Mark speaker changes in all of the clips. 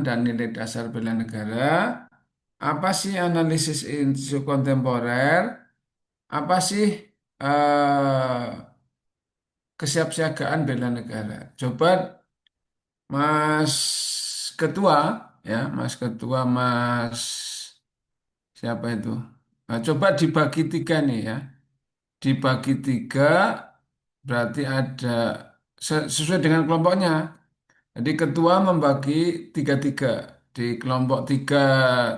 Speaker 1: dan nilai dasar bela negara, apa sih analisis isu kontemporer, apa sih eh, kesiapsiagaan bela negara. Coba Mas Ketua, ya, Mas Ketua, Mas siapa itu? Nah, coba dibagi tiga nih ya. Dibagi tiga berarti ada sesuai dengan kelompoknya. Jadi ketua membagi tiga-tiga. Di kelompok tiga,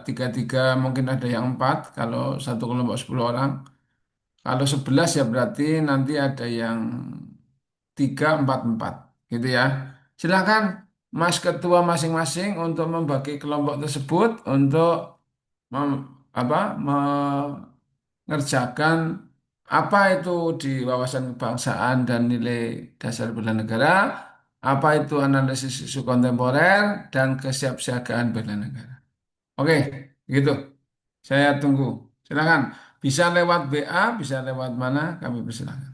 Speaker 1: tiga-tiga mungkin ada yang empat. Kalau satu kelompok 10 orang. Kalau 11 ya berarti nanti ada yang tiga, empat, empat. Gitu ya. Silakan Mas Ketua masing-masing untuk membagi kelompok tersebut untuk mem- apa, mengerjakan apa itu di wawasan kebangsaan dan nilai dasar bela negara, apa itu analisis isu kontemporer dan kesiapsiagaan bela negara. Oke, gitu. Saya tunggu. Silakan. Bisa lewat WA, bisa lewat mana, kami persilakan.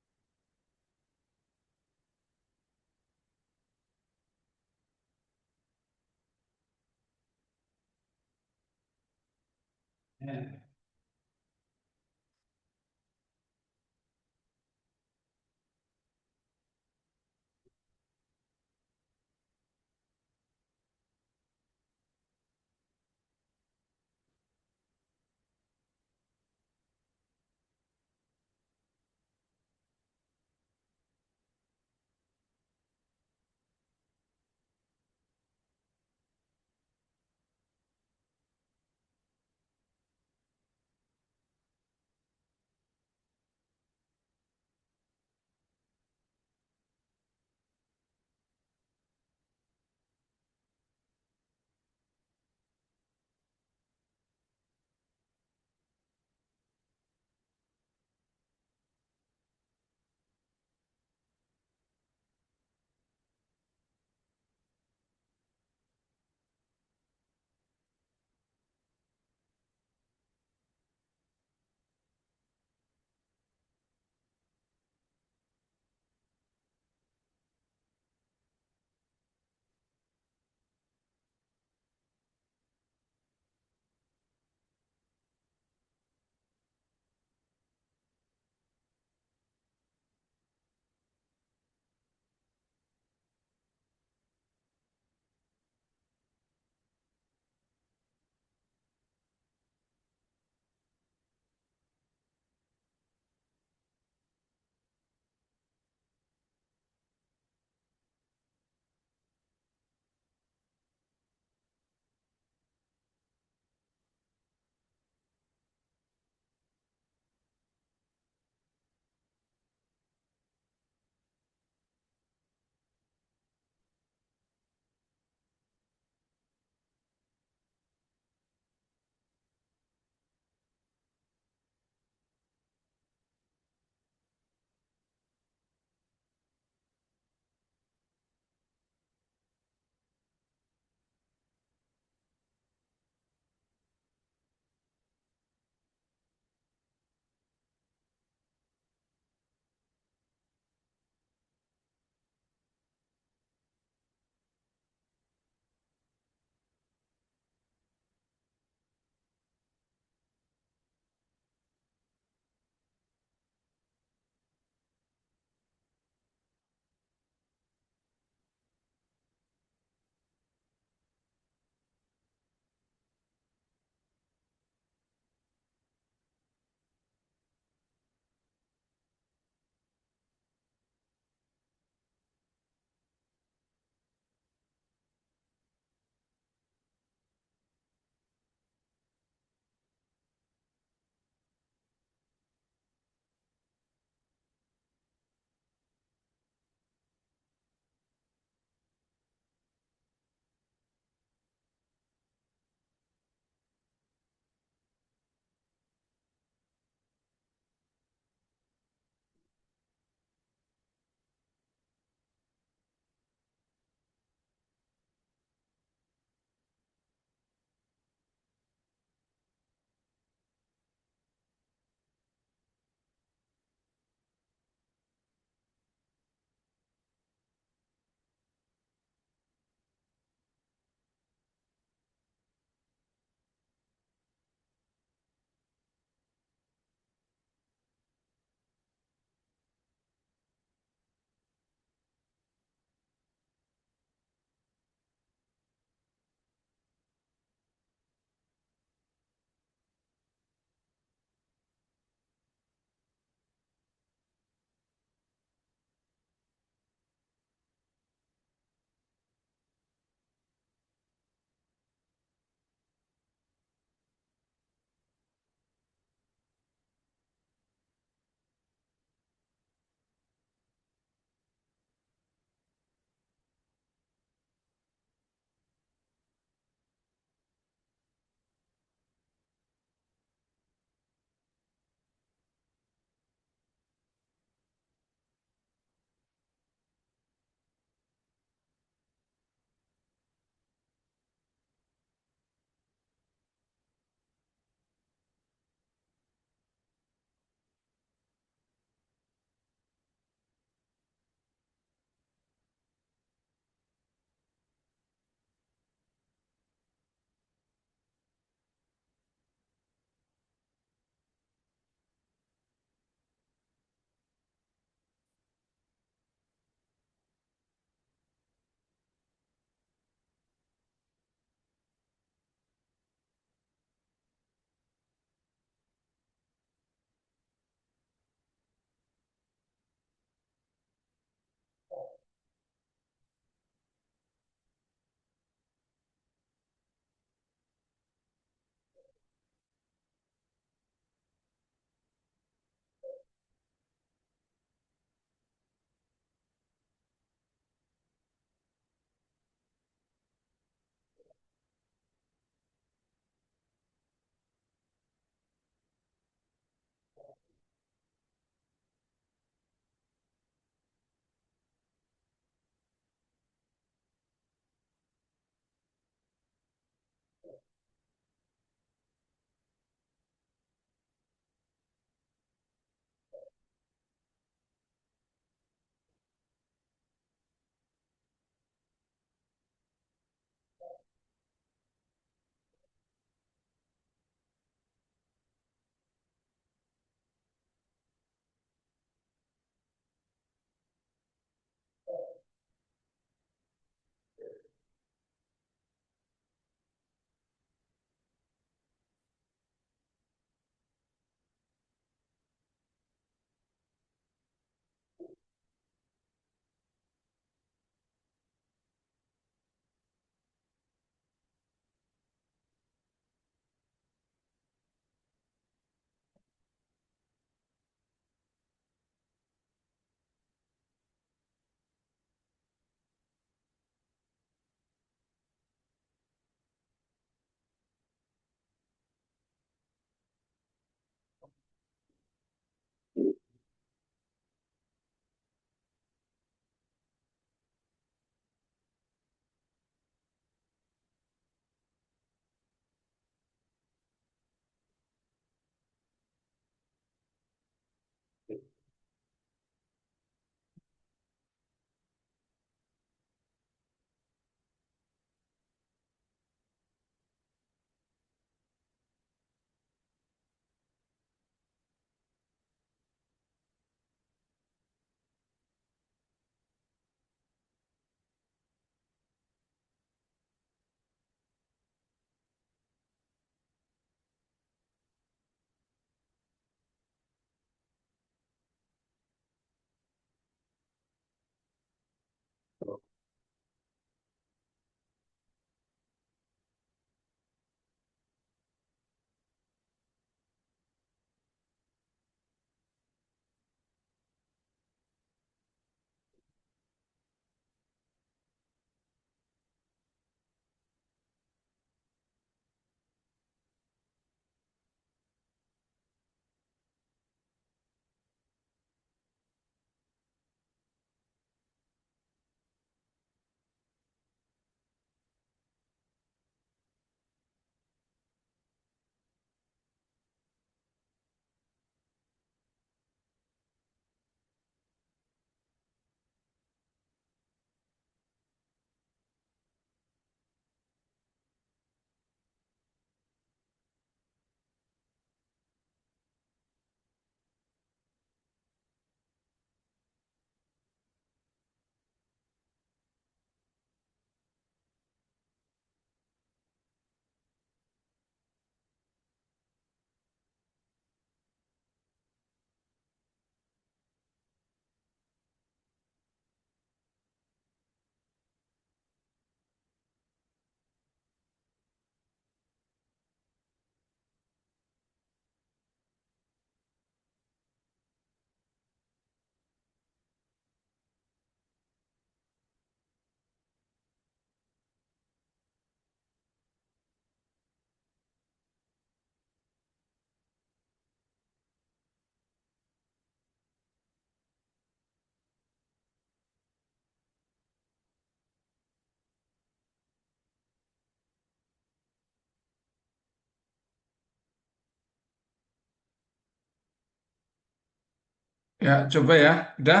Speaker 1: Ya, coba ya. Udah?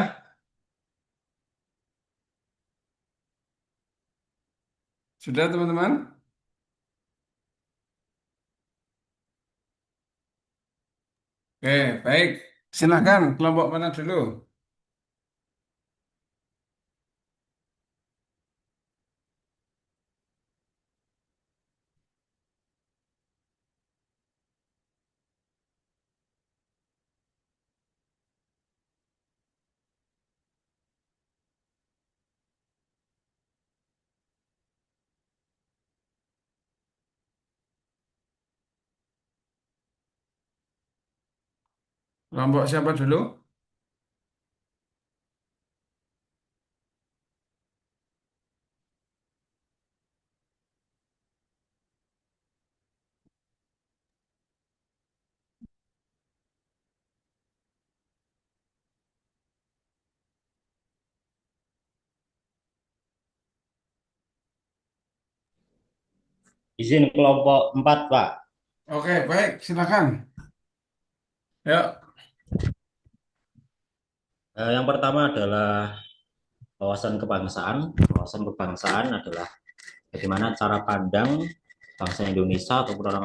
Speaker 1: Sudah, teman-teman? Oke, baik. Silakan kelompok mana dulu? Kelompok siapa dulu?
Speaker 2: Izin kelompok 4, Pak.
Speaker 1: Oke, baik. Silakan. Ya,
Speaker 2: Yang pertama adalah wawasan kebangsaan. Wawasan kebangsaan adalah bagaimana cara pandang bangsa Indonesia ataupun orang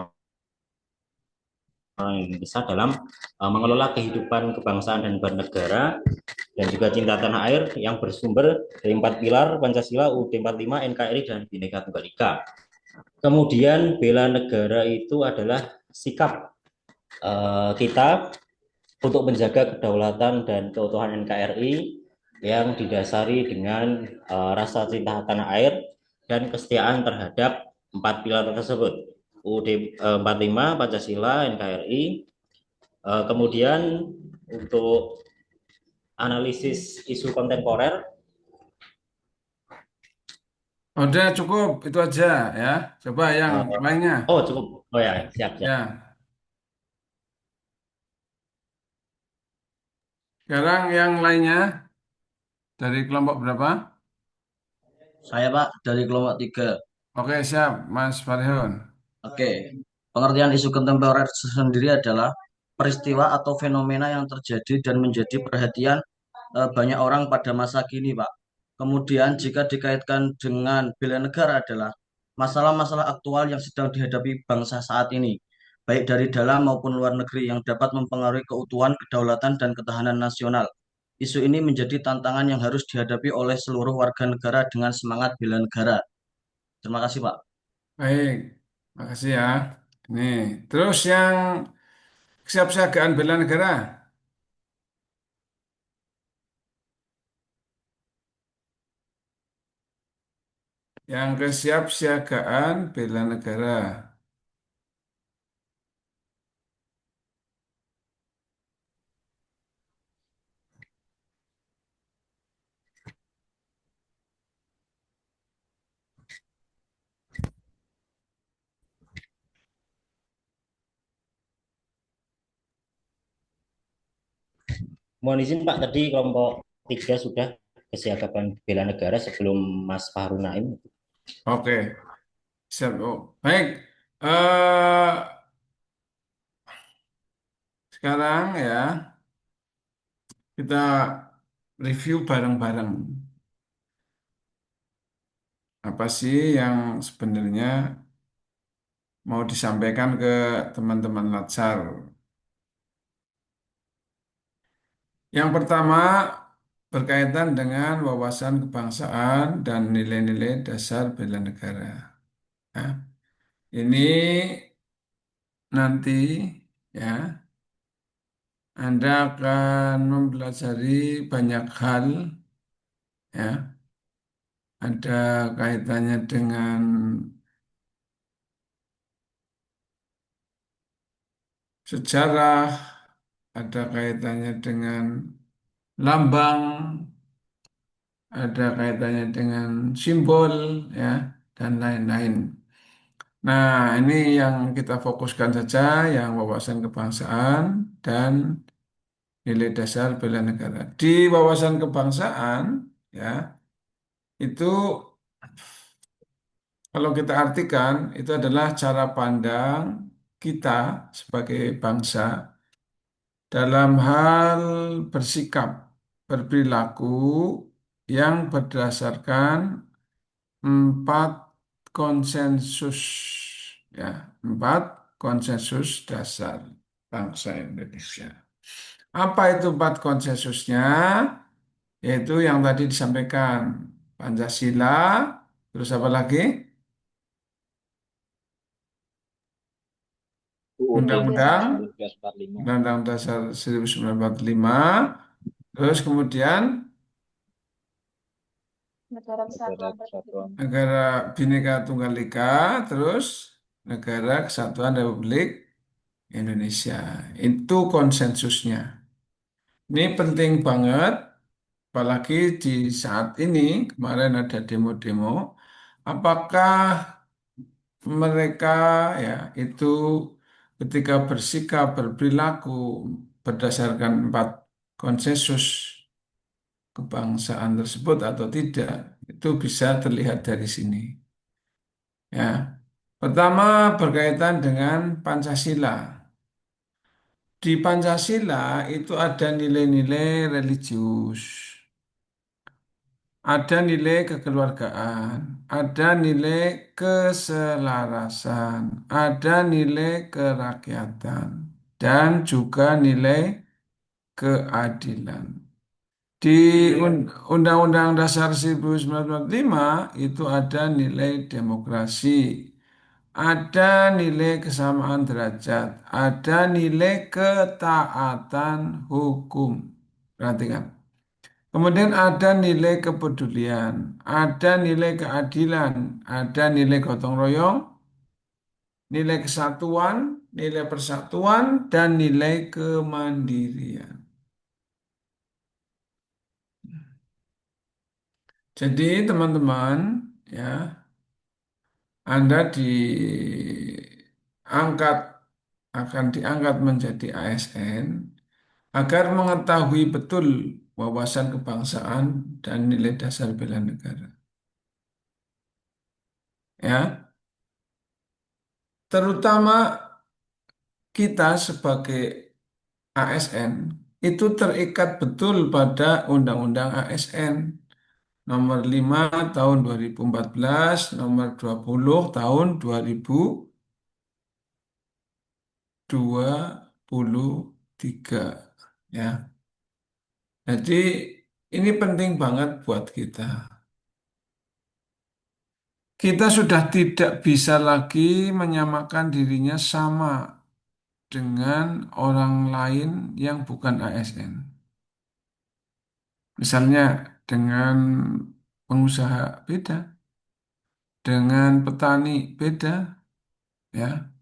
Speaker 2: Indonesia dalam mengelola kehidupan kebangsaan dan bernegara dan juga cinta tanah air yang bersumber dari empat pilar Pancasila, UUD 45, NKRI, dan Bhinneka Tunggal Ika. Kemudian bela negara itu adalah sikap kita untuk menjaga kedaulatan dan keutuhan NKRI yang didasari dengan rasa cinta tanah air dan kesetiaan terhadap empat pilar tersebut. UUD 45, Pancasila, NKRI. Kemudian untuk analisis isu kontemporer.
Speaker 1: udah cukup. Itu aja ya. Coba yang lainnya.
Speaker 2: Oh, cukup. Oh ya, siap, siap.
Speaker 1: Ya, sekarang yang lainnya dari kelompok berapa?
Speaker 3: Saya Pak dari kelompok 3.
Speaker 1: Oke, siap, Mas Farihun.
Speaker 3: Oke, pengertian isu kontemporer sendiri adalah peristiwa atau fenomena yang terjadi dan menjadi perhatian banyak orang pada masa kini, Pak. Kemudian jika dikaitkan dengan bela negara adalah masalah-masalah aktual yang sedang dihadapi bangsa saat ini, baik dari dalam maupun luar negeri yang dapat mempengaruhi keutuhan, kedaulatan, dan ketahanan nasional. Isu ini menjadi tantangan yang harus dihadapi oleh seluruh warga negara dengan semangat bela negara. Terima kasih, Pak.
Speaker 1: Baik, makasih ya. Nih, terus yang kesiapsiagaan bela negara. Yang kesiapsiagaan bela negara.
Speaker 2: Mohon izin Pak, tadi kelompok 3 sudah kesiagapan bela negara sebelum Mas Fahru Naim.
Speaker 1: Oke, siap. Oh, baik. Eh, sekarang ya kita review bareng-bareng. Apa sih yang sebenarnya mau disampaikan ke teman-teman Latsar? Yang pertama berkaitan dengan wawasan kebangsaan dan nilai-nilai dasar bela negara. Nah, ini nanti ya Anda akan mempelajari banyak hal ya. Ada kaitannya dengan sejarah, ada kaitannya dengan lambang, ada kaitannya dengan simbol ya dan lain-lain. Nah, ini yang kita fokuskan saja, yang wawasan kebangsaan dan nilai dasar bela negara. Di wawasan kebangsaan, ya, itu kalau kita artikan, itu adalah cara pandang kita sebagai bangsa dalam hal bersikap, berperilaku yang berdasarkan empat konsensus, ya, empat konsensus dasar bangsa Indonesia. Apa itu empat konsensusnya? Yaitu yang tadi disampaikan Pancasila, terus apa lagi?
Speaker 2: UUD
Speaker 1: Undang-Undang,
Speaker 2: 1945.
Speaker 1: Undang-Undang Dasar 1945, terus kemudian
Speaker 2: Negara Kesatuan.
Speaker 1: negara Bhinneka Tunggal Ika, terus negara Kesatuan Republik Indonesia. Itu konsensusnya. Ini penting banget, apalagi di saat ini, kemarin ada demo-demo, apakah mereka ya itu ketika bersikap, berperilaku berdasarkan empat konsensus kebangsaan tersebut atau tidak, itu bisa terlihat dari sini. Ya, pertama berkaitan dengan Pancasila. Di Pancasila itu ada nilai-nilai religius, ada nilai kekeluargaan, ada nilai keselarasan, ada nilai kerakyatan, dan juga nilai keadilan. Di Undang-Undang Dasar 1945 itu ada nilai demokrasi, ada nilai kesamaan derajat, ada nilai ketaatan hukum. Perhatikan. Kemudian ada nilai kepedulian, ada nilai keadilan, ada nilai gotong royong, nilai kesatuan, nilai persatuan, dan nilai kemandirian. Jadi teman-teman, ya, Anda diangkat, akan diangkat menjadi ASN agar mengetahui betul wawasan kebangsaan dan nilai dasar bela negara. Ya, terutama kita sebagai ASN itu terikat betul pada Undang-Undang ASN nomor 5 tahun 2014, nomor 20 tahun 2023. Ya. Jadi ini penting banget buat kita. Kita sudah tidak bisa lagi menyamakan dirinya sama dengan orang lain yang bukan ASN. Misalnya dengan pengusaha beda, dengan petani beda, ya,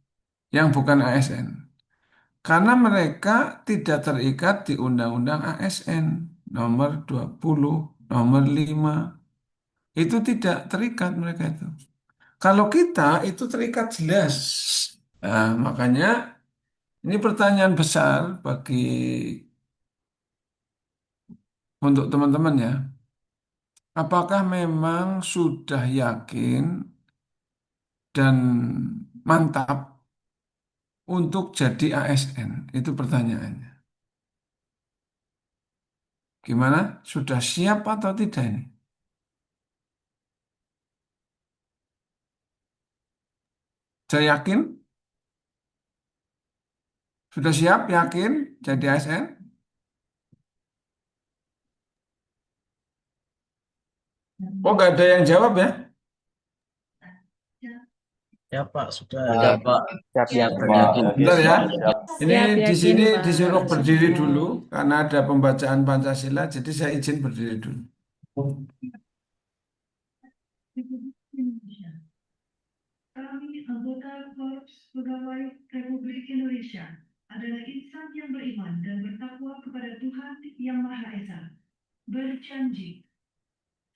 Speaker 1: yang bukan ASN. Karena mereka tidak terikat di Undang-Undang ASN nomor 20, nomor 5. Itu tidak terikat mereka itu. Kalau kita itu terikat jelas. Nah, makanya ini pertanyaan besar bagi untuk teman-teman ya. Apakah memang sudah yakin dan mantap untuk jadi ASN? Itu pertanyaannya. Gimana? Sudah siap atau tidak ini? Saya yakin, sudah siap, yakin jadi ASN? Oh, nggak ada yang jawab ya?
Speaker 3: Ya Pak, sudah
Speaker 2: Ya,
Speaker 3: ya Pak.
Speaker 2: siap,
Speaker 4: Siap,
Speaker 3: Dan
Speaker 2: Pak.
Speaker 3: yakin.
Speaker 1: Bentar ya.
Speaker 2: Siap.
Speaker 1: Ini
Speaker 4: siap
Speaker 1: di
Speaker 4: yakin,
Speaker 1: sini
Speaker 4: Pak.
Speaker 1: disuruh berdiri
Speaker 4: Semua.
Speaker 1: dulu karena ada pembacaan Pancasila, jadi saya izin berdiri dulu.
Speaker 5: Kami, anggota Korps Pegawai Republik Indonesia, adalah insan yang beriman dan bertakwa kepada Tuhan Yang Maha Esa. Berjanji.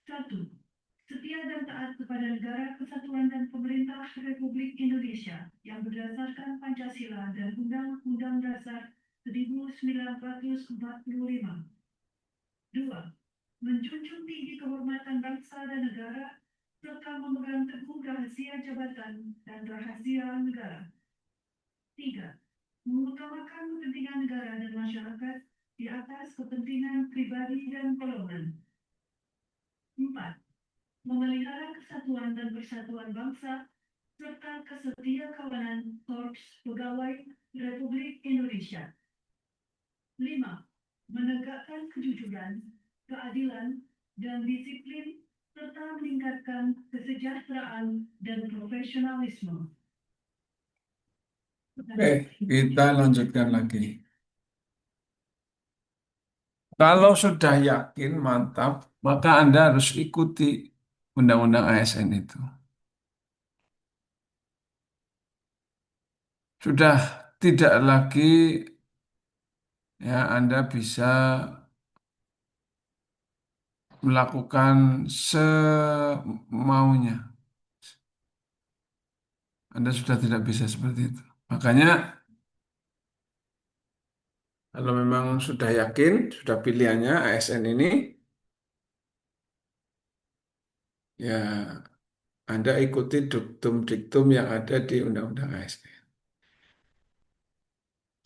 Speaker 5: 1. Setia dan taat kepada negara kesatuan dan pemerintah Republik Indonesia yang berdasarkan Pancasila dan Undang-Undang Dasar 1945. 2. Menjunjung tinggi kehormatan bangsa dan negara serta memegang teguh rahasia jabatan dan rahasia negara. 3. mengutamakan kepentingan negara dan masyarakat di atas kepentingan pribadi dan golongan. 4. Memelihara kesatuan dan persatuan bangsa serta kesetiakawanan Korps Pegawai Republik Indonesia. 5. Menegakkan kejujuran, keadilan, dan disiplin serta meningkatkan kesejahteraan dan profesionalisme.
Speaker 1: Oke, kita lanjutkan lagi. Kalau sudah yakin, mantap, maka Anda harus ikuti Undang-Undang ASN itu. Sudah tidak lagi ya Anda bisa melakukan semaunya. Anda sudah tidak bisa seperti itu. Makanya kalau memang sudah yakin, sudah pilihannya ASN ini, ya Anda ikuti diktum-diktum yang ada di Undang-Undang ASN.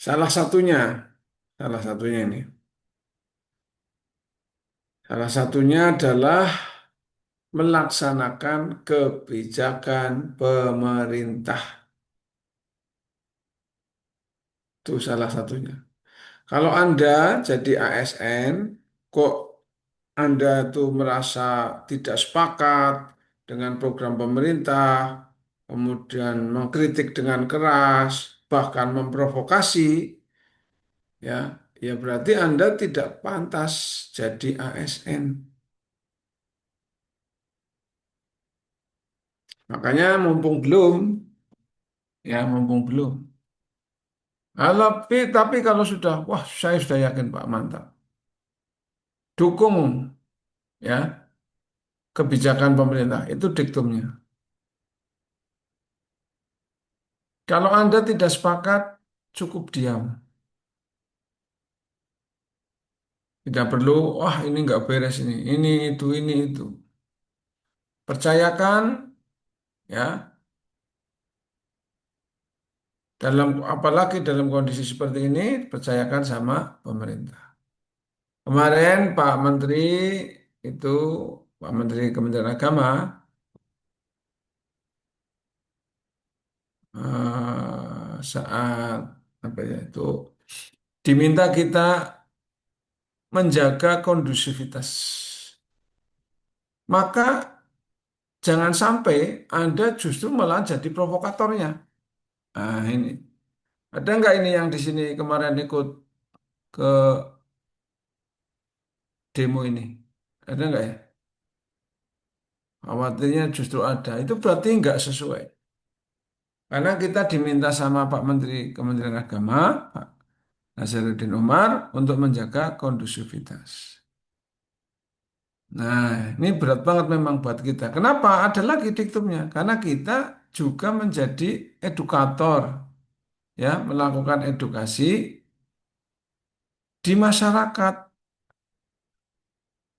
Speaker 1: Salah satunya, salah satunya ini. Salah satunya adalah melaksanakan kebijakan pemerintah. Itu salah satunya. Kalau Anda jadi ASN, kok Anda tuh merasa tidak sepakat dengan program pemerintah, kemudian mengkritik dengan keras, bahkan memprovokasi, ya, ya berarti Anda tidak pantas jadi ASN. Makanya mumpung belum. Tapi kalau sudah, wah saya sudah yakin Pak, mantap. Dukung ya kebijakan pemerintah, itu diktumnya. Kalau Anda tidak sepakat, cukup diam. Tidak perlu, wah ini nggak beres ini ini itu. Percayakan ya, apalagi dalam kondisi seperti ini, percayakan sama pemerintah. Kemarin Pak Menteri itu, Pak Menteri Kementerian Agama, saat apa ya itu diminta kita menjaga kondusivitas. Maka jangan sampai Anda justru malah jadi provokatornya. Nah, ini. Ada nggak ini yang di sini kemarin ikut ke demo ini? Ada nggak ya? Khawatirnya justru ada. Itu berarti nggak sesuai. Karena kita diminta sama Pak Menteri Kementerian Agama, Pak Nazaruddin Umar, untuk menjaga kondusivitas. Nah, ini berat banget memang buat kita. Kenapa? Ada lagi diktumnya. Karena kita juga menjadi edukator, ya, melakukan edukasi di masyarakat.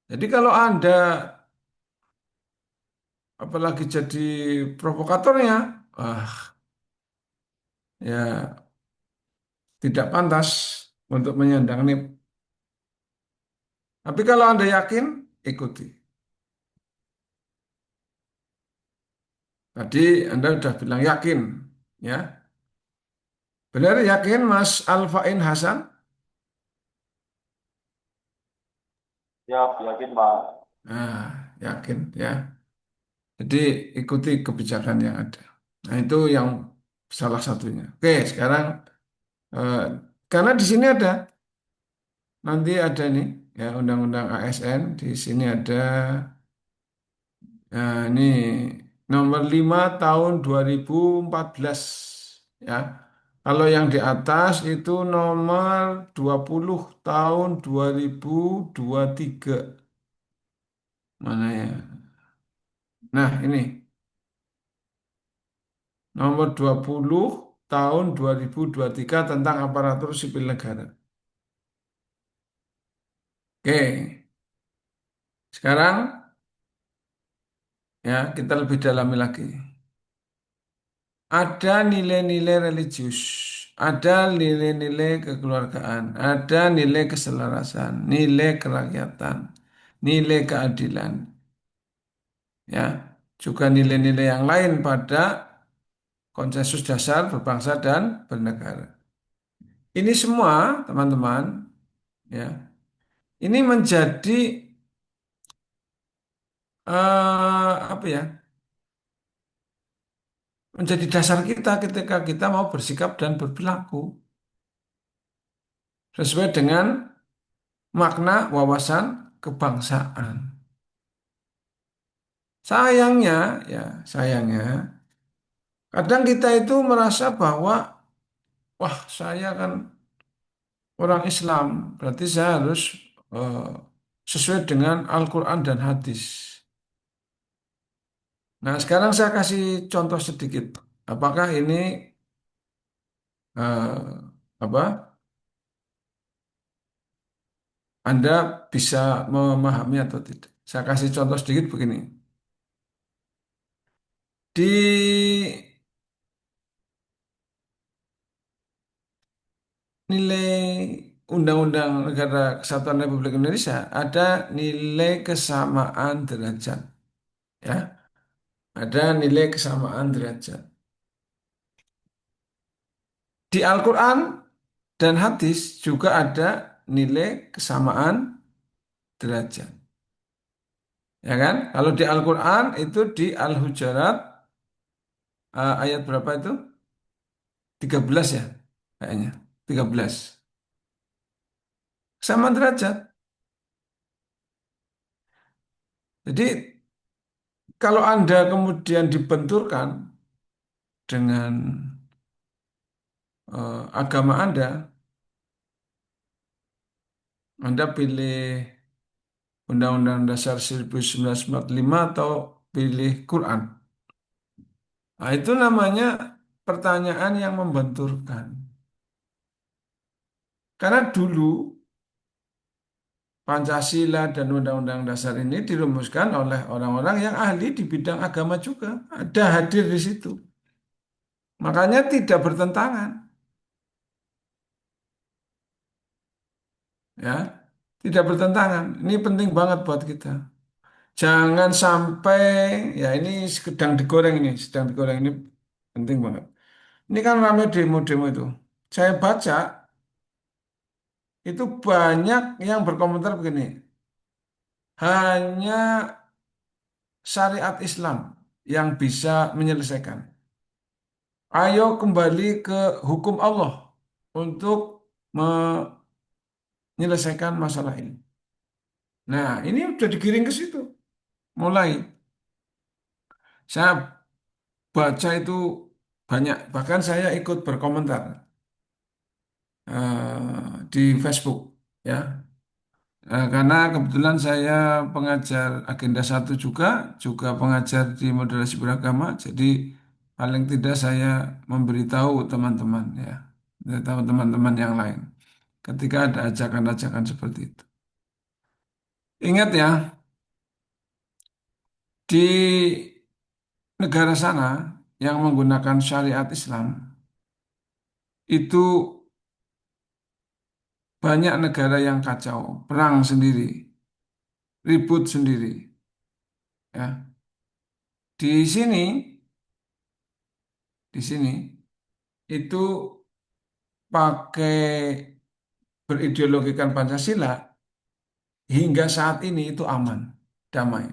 Speaker 1: Jadi kalau Anda apalagi jadi provokatornya, ah, ya tidak pantas untuk menyandang NIP. Tapi kalau Anda yakin, ikuti. Tadi Anda sudah bilang yakin, ya. Benar yakin Mas Alfain Hasan?
Speaker 4: Siap, yakin Pak.
Speaker 1: Nah, yakin, ya. Jadi ikuti kebijakan yang ada. Nah, itu yang salah satunya. Oke, sekarang eh, karena di sini ada nanti ada nih ya Undang-Undang ASN di sini ada ini nomor 5 tahun 2014 ya. Kalau yang di atas itu nomor 20 tahun 2023. Mana ya? Nah, ini nomor 20 tahun 2023 tentang aparatur sipil negara. Oke, sekarang ya kita lebih dalami lagi. Ada nilai-nilai religius ada nilai-nilai kekeluargaan, ada nilai keselarasan, nilai kerakyatan, nilai keadilan, ya, juga nilai-nilai yang lain pada konsensus dasar berbangsa dan bernegara. Ini semua, teman-teman, ya, ini menjadi apa ya? Menjadi dasar kita ketika kita mau bersikap dan berperilaku sesuai dengan makna wawasan kebangsaan. Sayangnya, ya, sayangnya, kadang kita itu merasa bahwa, wah, saya kan orang Islam, berarti saya harus eh, sesuai dengan Al-Quran dan hadis. Nah, sekarang saya kasih contoh sedikit. Apakah ini apa? Anda bisa memahami atau tidak? Saya kasih contoh sedikit begini. Di nilai Undang-Undang Negara Kesatuan Republik Indonesia ada nilai kesamaan derajat, ya. Ada nilai kesamaan derajat. Di Al-Quran dan hadis juga ada nilai kesamaan derajat. Ya kan? Kalau di Al-Quran itu di Al-Hujurat ayat berapa itu? 13 ya kayaknya. 13. Sama derajat. Jadi kalau Anda kemudian dibenturkan dengan agama Anda pilih Undang-Undang Dasar 1945 atau pilih Quran. Nah, itu namanya pertanyaan yang membenturkan. Karena dulu Pancasila dan Undang-Undang Dasar ini dirumuskan oleh orang-orang yang ahli di bidang agama juga. Ada hadir di situ. Makanya tidak bertentangan. Ya, tidak bertentangan. Ini penting banget buat kita. Jangan sampai, ya ini sedang digoreng ini penting banget. Ini kan ramai demo-demo itu. Saya baca itu banyak yang berkomentar begini. Hanya syariat Islam yang bisa menyelesaikan. Ayo kembali ke hukum Allah untuk menyelesaikan masalah ini. Nah, ini udah digiring ke situ. Mulai. Saya baca itu banyak. Bahkan saya ikut berkomentar di Facebook. Ya, karena kebetulan saya pengajar agenda 1 juga pengajar di moderasi beragama, jadi paling tidak saya memberitahu teman-teman ya, teman-teman yang lain ketika ada ajakan-ajakan seperti itu. Ingat ya, di negara sana yang menggunakan syariat Islam itu banyak negara yang kacau, perang sendiri, ribut sendiri. Ya, di sini, di sini itu pakai berideologikan Pancasila hingga saat ini itu aman, damai.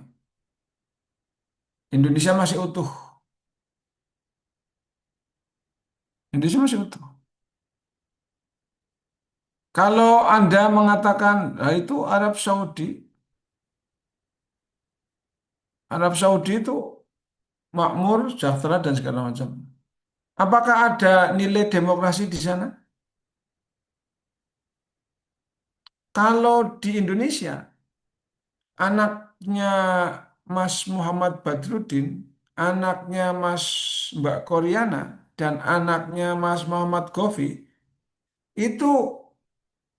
Speaker 1: Indonesia masih utuh. Indonesia masih utuh. Kalau Anda mengatakan, nah itu Arab Saudi itu makmur, sejahtera dan segala macam. Apakah ada nilai demokrasi di sana? Kalau di Indonesia, anaknya Mas Muhammad Badrudin, anaknya Mas Mbak Koryana, dan anaknya Mas Muhammad Gofi, itu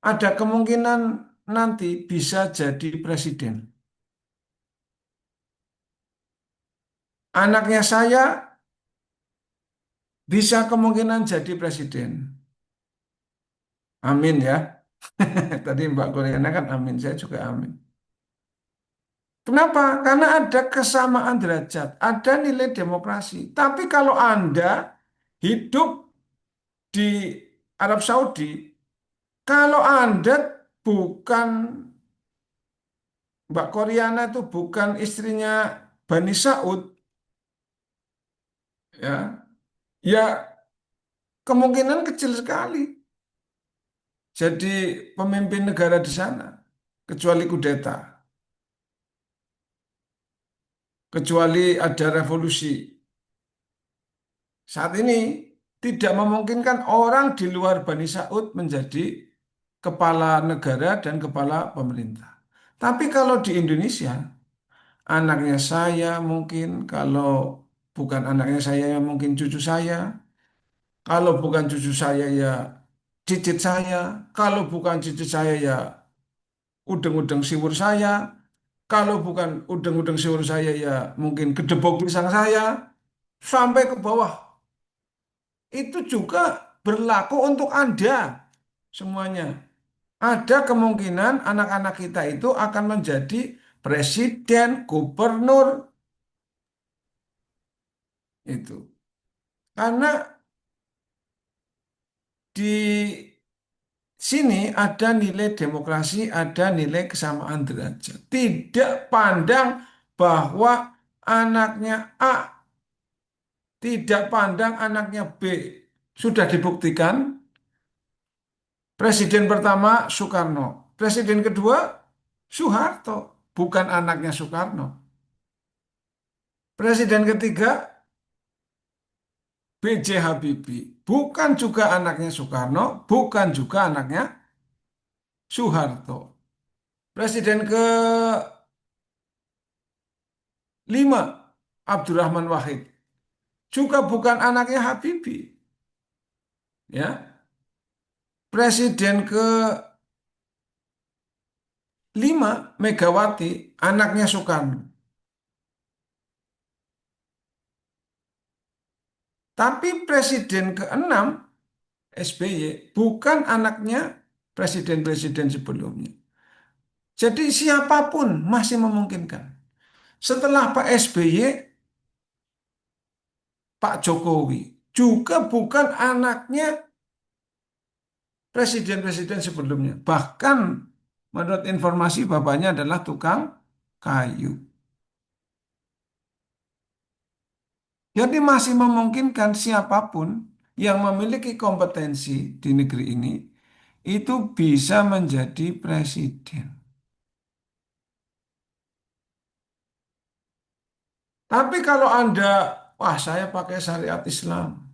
Speaker 1: ada kemungkinan nanti bisa jadi presiden. Anaknya saya bisa kemungkinan jadi presiden. Amin ya. Tadi Mbak Koreana kan amin, saya juga amin. Kenapa? Karena ada kesamaan derajat, ada nilai demokrasi. Tapi kalau Anda hidup di Arab Saudi, kalau Anda bukan Mbak Koreana itu bukan istrinya Bani Saud, ya, ya kemungkinan kecil sekali jadi pemimpin negara di sana, kecuali kudeta, kecuali ada revolusi. Saat ini tidak memungkinkan orang di luar Bani Saud menjadi kepala negara dan kepala pemerintah. Tapi kalau di Indonesia, anaknya saya mungkin, kalau bukan anaknya saya, ya mungkin cucu saya. Kalau bukan cucu saya, ya cicit saya. Kalau bukan cicit saya, ya udeng-udeng siwur saya. Kalau bukan udeng-udeng siwur saya, ya mungkin gedebok pisang saya. Sampai ke bawah. Itu juga berlaku untuk Anda semuanya. Ada kemungkinan anak-anak kita itu akan menjadi presiden, gubernur, itu. Karena di sini ada nilai demokrasi, ada nilai kesamaan derajat. Tidak pandang bahwa anaknya A, tidak pandang anaknya B. Sudah dibuktikan, presiden pertama Soekarno, presiden kedua Soeharto, bukan anaknya Soekarno. Presiden ketiga B.J. Habibie, bukan juga anaknya Soekarno, bukan juga anaknya Soeharto. Presiden kelima Abdurrahman Wahid, juga bukan anaknya Habibie. Ya, presiden kelima Megawati, anaknya Soekarno. Tapi presiden keenam SBY bukan anaknya presiden-presiden sebelumnya. Jadi siapapun masih memungkinkan. Setelah Pak SBY, Pak Jokowi juga bukan anaknya presiden-presiden sebelumnya. Bahkan menurut informasi bapaknya adalah tukang kayu. Jadi masih memungkinkan siapapun yang memiliki kompetensi di negeri ini itu bisa menjadi presiden. Tapi kalau Anda, wah saya pakai syariat Islam.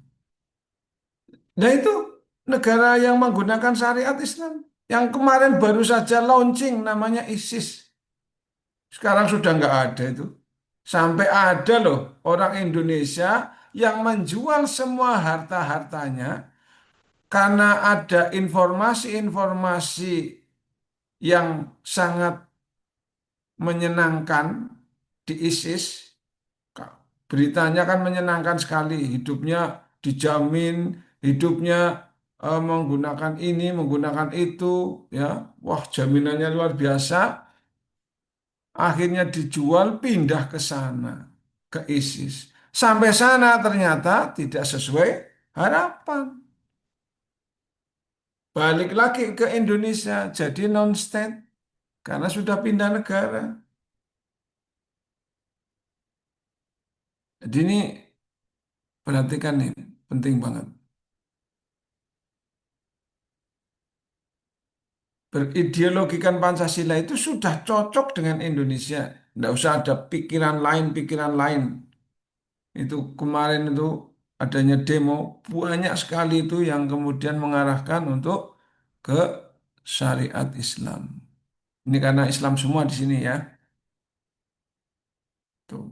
Speaker 1: Nah itu negara yang menggunakan syariat Islam. Yang kemarin baru saja launching namanya ISIS. Sekarang sudah nggak ada itu. Sampai ada loh orang Indonesia yang menjual semua harta-hartanya karena ada informasi-informasi yang sangat menyenangkan di ISIS. Beritanya kan menyenangkan sekali, hidupnya dijamin, hidupnya menggunakan ini, menggunakan itu, ya, wah jaminannya luar biasa. Akhirnya dijual, pindah ke sana, ke ISIS. Sampai sana ternyata tidak sesuai harapan. Balik lagi ke Indonesia, jadi non-state karena sudah pindah negara. Jadi ini perhatikan nih, penting banget. Berideologikan Pancasila itu sudah cocok dengan Indonesia. Tidak usah ada pikiran lain, pikiran lain. Itu kemarin itu adanya demo, banyak sekali itu yang kemudian mengarahkan untuk ke syariat Islam. Ini karena Islam semua di sini ya. Tuh.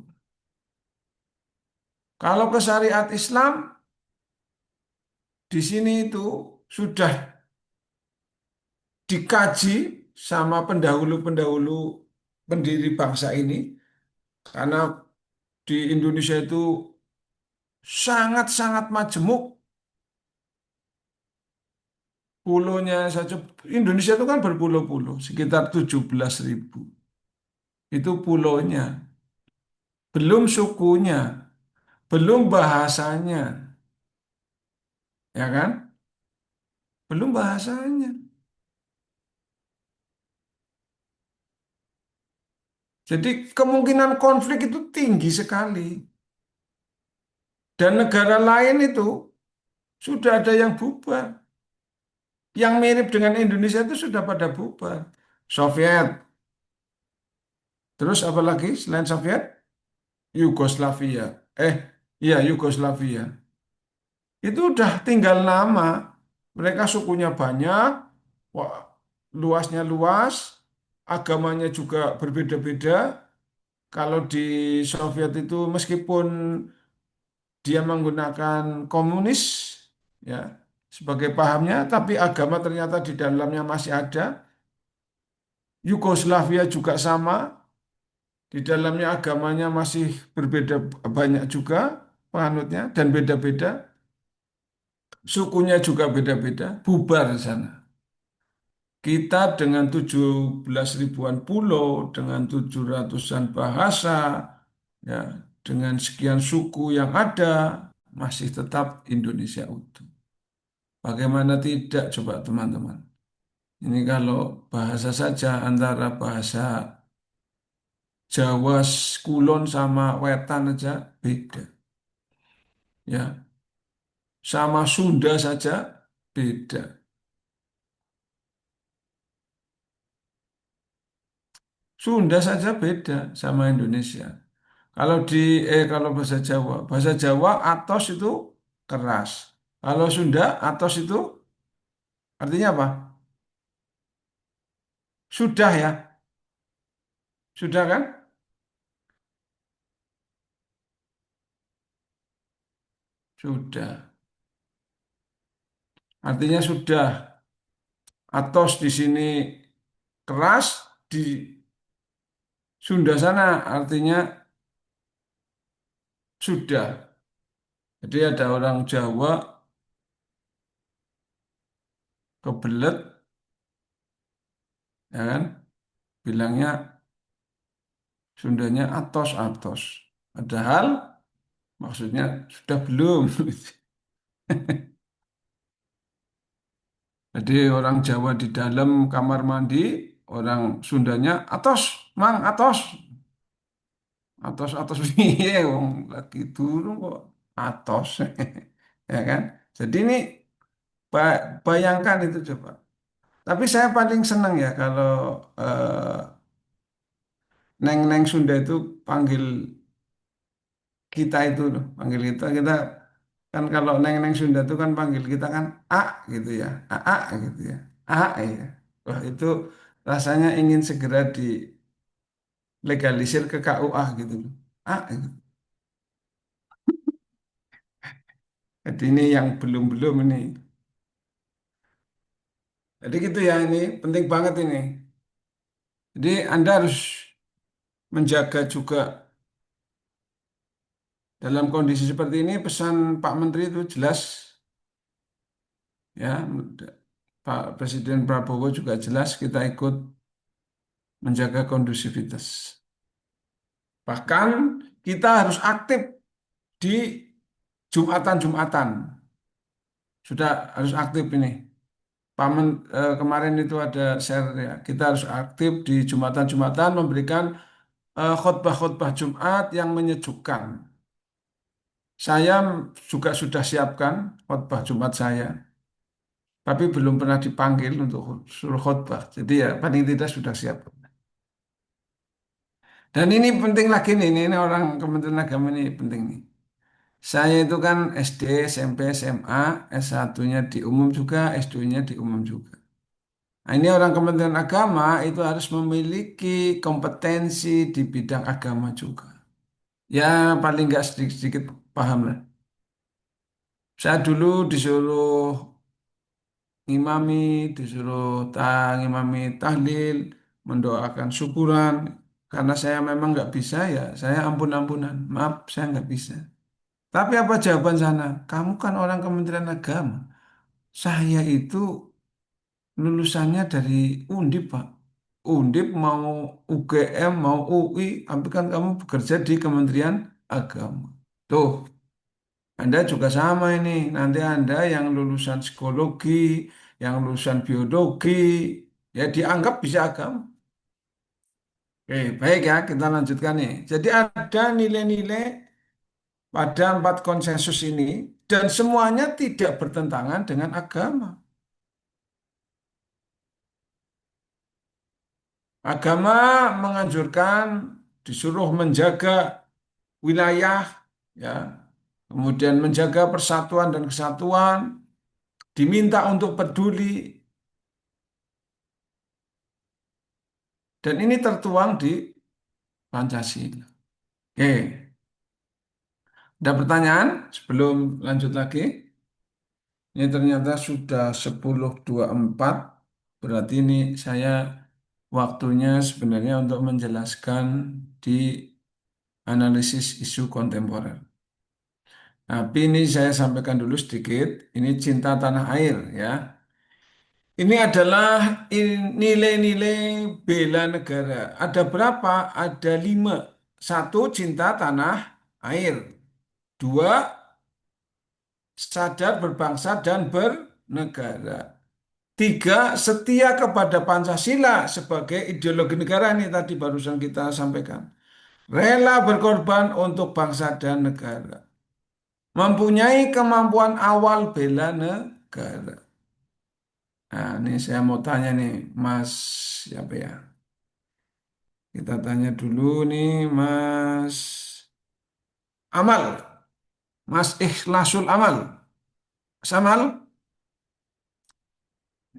Speaker 1: Kalau ke syariat Islam, di sini itu sudah dikaji sama pendahulu-pendahulu pendiri bangsa ini, karena di Indonesia itu sangat-sangat majemuk. Pulaunya saja, Indonesia itu kan berpulau-pulau, sekitar 17.000. Itu pulaunya, belum sukunya, belum bahasanya, ya kan? Belum bahasanya. Jadi kemungkinan konflik itu tinggi sekali. Dan negara lain itu sudah ada yang bubar. Yang mirip dengan Indonesia itu sudah pada bubar. Soviet, terus apa lagi selain Soviet? Yugoslavia. Iya Yugoslavia. Itu udah tinggal nama. Mereka sukunya banyak, wah, luasnya luas, agamanya juga berbeda-beda. Kalau di Soviet itu meskipun dia menggunakan komunis ya sebagai pahamnya, tapi agama ternyata di dalamnya masih ada. Yugoslavia juga sama, di dalamnya agamanya masih berbeda banyak juga penganutnya dan beda-beda. Sukunya juga beda-beda, bubar di sana. Kita dengan 17 ribuan pulau, dengan 700-an bahasa, ya, dengan sekian suku yang ada, masih tetap Indonesia utuh. Bagaimana tidak coba teman-teman? Ini kalau bahasa saja antara bahasa Jawa Kulon sama Wetan aja beda. Ya, sama Sunda saja beda. Sunda saja beda sama Indonesia. Kalau bahasa Jawa atos itu keras. Kalau Sunda atos itu artinya apa? Sudah ya, sudah kan? Sudah. Artinya sudah. Atos di sini keras, di Sunda sana artinya sudah. Jadi ada orang Jawa kebelet, ya kan? Bilangnya Sundanya atos atos. Padahal maksudnya sudah belum. Jadi orang Jawa di dalam kamar mandi, orang Sundanya atos, mang atos, atos atos piye wong lagi turun kok atos, ya kan? Jadi ini bayangkan itu coba. Tapi saya paling senang ya kalau neng-neng Sunda itu panggil kita itu loh, panggil kita kan kalau neng-neng Sunda itu kan panggil kita kan A gitu ya, A gitu ya, A ya. Wah itu rasanya ingin segera dilegalisir ke KUA gitu loh. A gitu. Jadi ini yang belum-belum ini. Jadi gitu ya ini penting banget ini. Jadi Anda harus menjaga juga dalam kondisi seperti ini pesan Pak Menteri itu jelas ya. Pak Presiden Prabowo juga jelas kita ikut menjaga kondusivitas. Bahkan kita harus aktif di Jumatan-Jumatan. Sudah harus aktif ini. Kemarin itu ada share ya. Kita harus aktif di Jumatan-Jumatan memberikan khotbah-khotbah Jumat yang menyejukkan. Saya juga sudah siapkan khotbah Jumat saya, tapi belum pernah dipanggil untuk suruh khotbah. Jadi ya paling tidak sudah siap. Dan ini penting lagi nih, ini orang Kementerian Agama ini penting nih. Saya itu kan SD, SMP, SMA, S1-nya di umum juga, S2-nya di umum juga. Nah, ini orang Kementerian Agama itu harus memiliki kompetensi di bidang agama juga. Ya paling nggak sedikit-sedikit paham lah. Saya dulu disuruh ngimami, disuruh ngimami tahlil, mendoakan syukuran. Karena saya memang nggak bisa ya, saya ampun-ampunan. Maaf, saya nggak bisa. Tapi apa jawaban sana? Kamu kan orang Kementerian Agama. Saya itu lulusannya dari Undip, Pak. Undip mau UGM, mau UI, tapi kan kamu bekerja di Kementerian Agama. Tuh, Anda juga sama ini. Nanti Anda yang lulusan psikologi, yang lulusan biologi, ya dianggap bisa agama. Oke, baik ya, kita lanjutkan nih. Jadi ada nilai-nilai pada 4 konsensus ini, dan semuanya tidak bertentangan dengan agama. Agama menganjurkan disuruh menjaga wilayah, ya, kemudian menjaga persatuan dan kesatuan, diminta untuk peduli, dan ini tertuang di Pancasila. Oke, ada pertanyaan sebelum lanjut lagi? Ini ternyata sudah 10.24, berarti ini saya waktunya sebenarnya untuk menjelaskan di analisis isu kontemporer. Tapi ini saya sampaikan dulu sedikit, ini cinta tanah air ya. Ini adalah nilai-nilai bela negara. Ada berapa? Ada 5. Satu, cinta tanah air. Dua, sadar berbangsa dan bernegara. Tiga, setia kepada Pancasila sebagai ideologi negara, ini tadi barusan kita sampaikan. Rela berkorban untuk bangsa dan negara. Mempunyai kemampuan awal bela negara. Nah, ini saya mau tanya nih, Mas, siapa ya? Kita tanya dulu nih, Mas Amal. Mas Ikhlasul Amal. Mas Amal,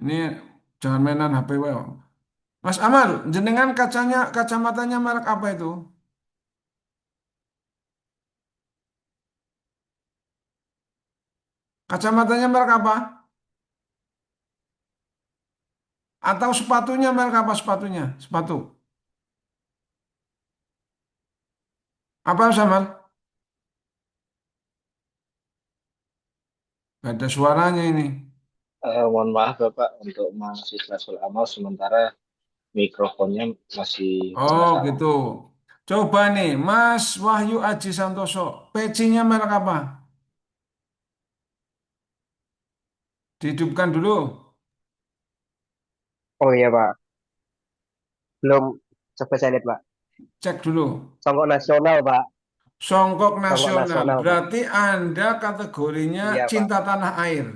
Speaker 1: ini jangan mainan HP wae. Mas Amal, jenengan kacamatanya merek apa itu? Kacamatanya merek apa? Atau sepatunya merek apa sepatunya? Sepatu. Apa Mas Amal? Gak ada suaranya ini.
Speaker 6: Mohon maaf Bapak untuk mahasiswa Amal sementara mikrofonnya masih
Speaker 1: Oh
Speaker 6: bermasalah.
Speaker 1: gitu. Coba nih, Mas Wahyu Aji Santoso, pecinya merek apa? Dihidupkan dulu,
Speaker 7: Oh iya Pak, belum coba saya lihat Pak.
Speaker 1: cek dulu.
Speaker 7: Songkok nasional Pak,
Speaker 1: Songkok
Speaker 7: songkok
Speaker 1: nasional,
Speaker 7: nasional Pak.
Speaker 1: berarti Anda kategorinya
Speaker 7: Iya Pak,
Speaker 1: cinta tanah air.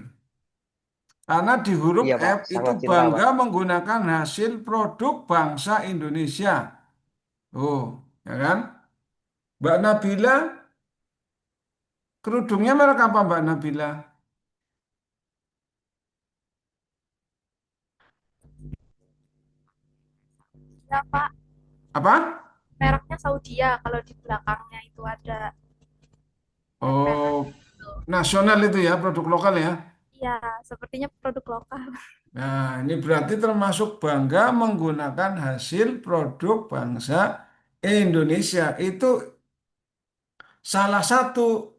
Speaker 1: Karena di huruf
Speaker 7: iya Pak,
Speaker 1: F itu
Speaker 7: sangat cinta Pak.
Speaker 1: bangga menggunakan hasil produk bangsa Indonesia. Oh, ya kan? Mbak Nabila, kerudungnya merek apa Mbak Nabila?
Speaker 8: Ya, Pak.
Speaker 1: Apa?
Speaker 8: Mereknya Saudia. Kalau di belakangnya itu ada
Speaker 1: Oh,
Speaker 8: tempelan gitu.
Speaker 1: nasional itu ya, produk lokal ya.
Speaker 8: Iya, sepertinya produk lokal.
Speaker 1: Nah, ini berarti termasuk bangga menggunakan hasil produk bangsa Indonesia. Itu salah satu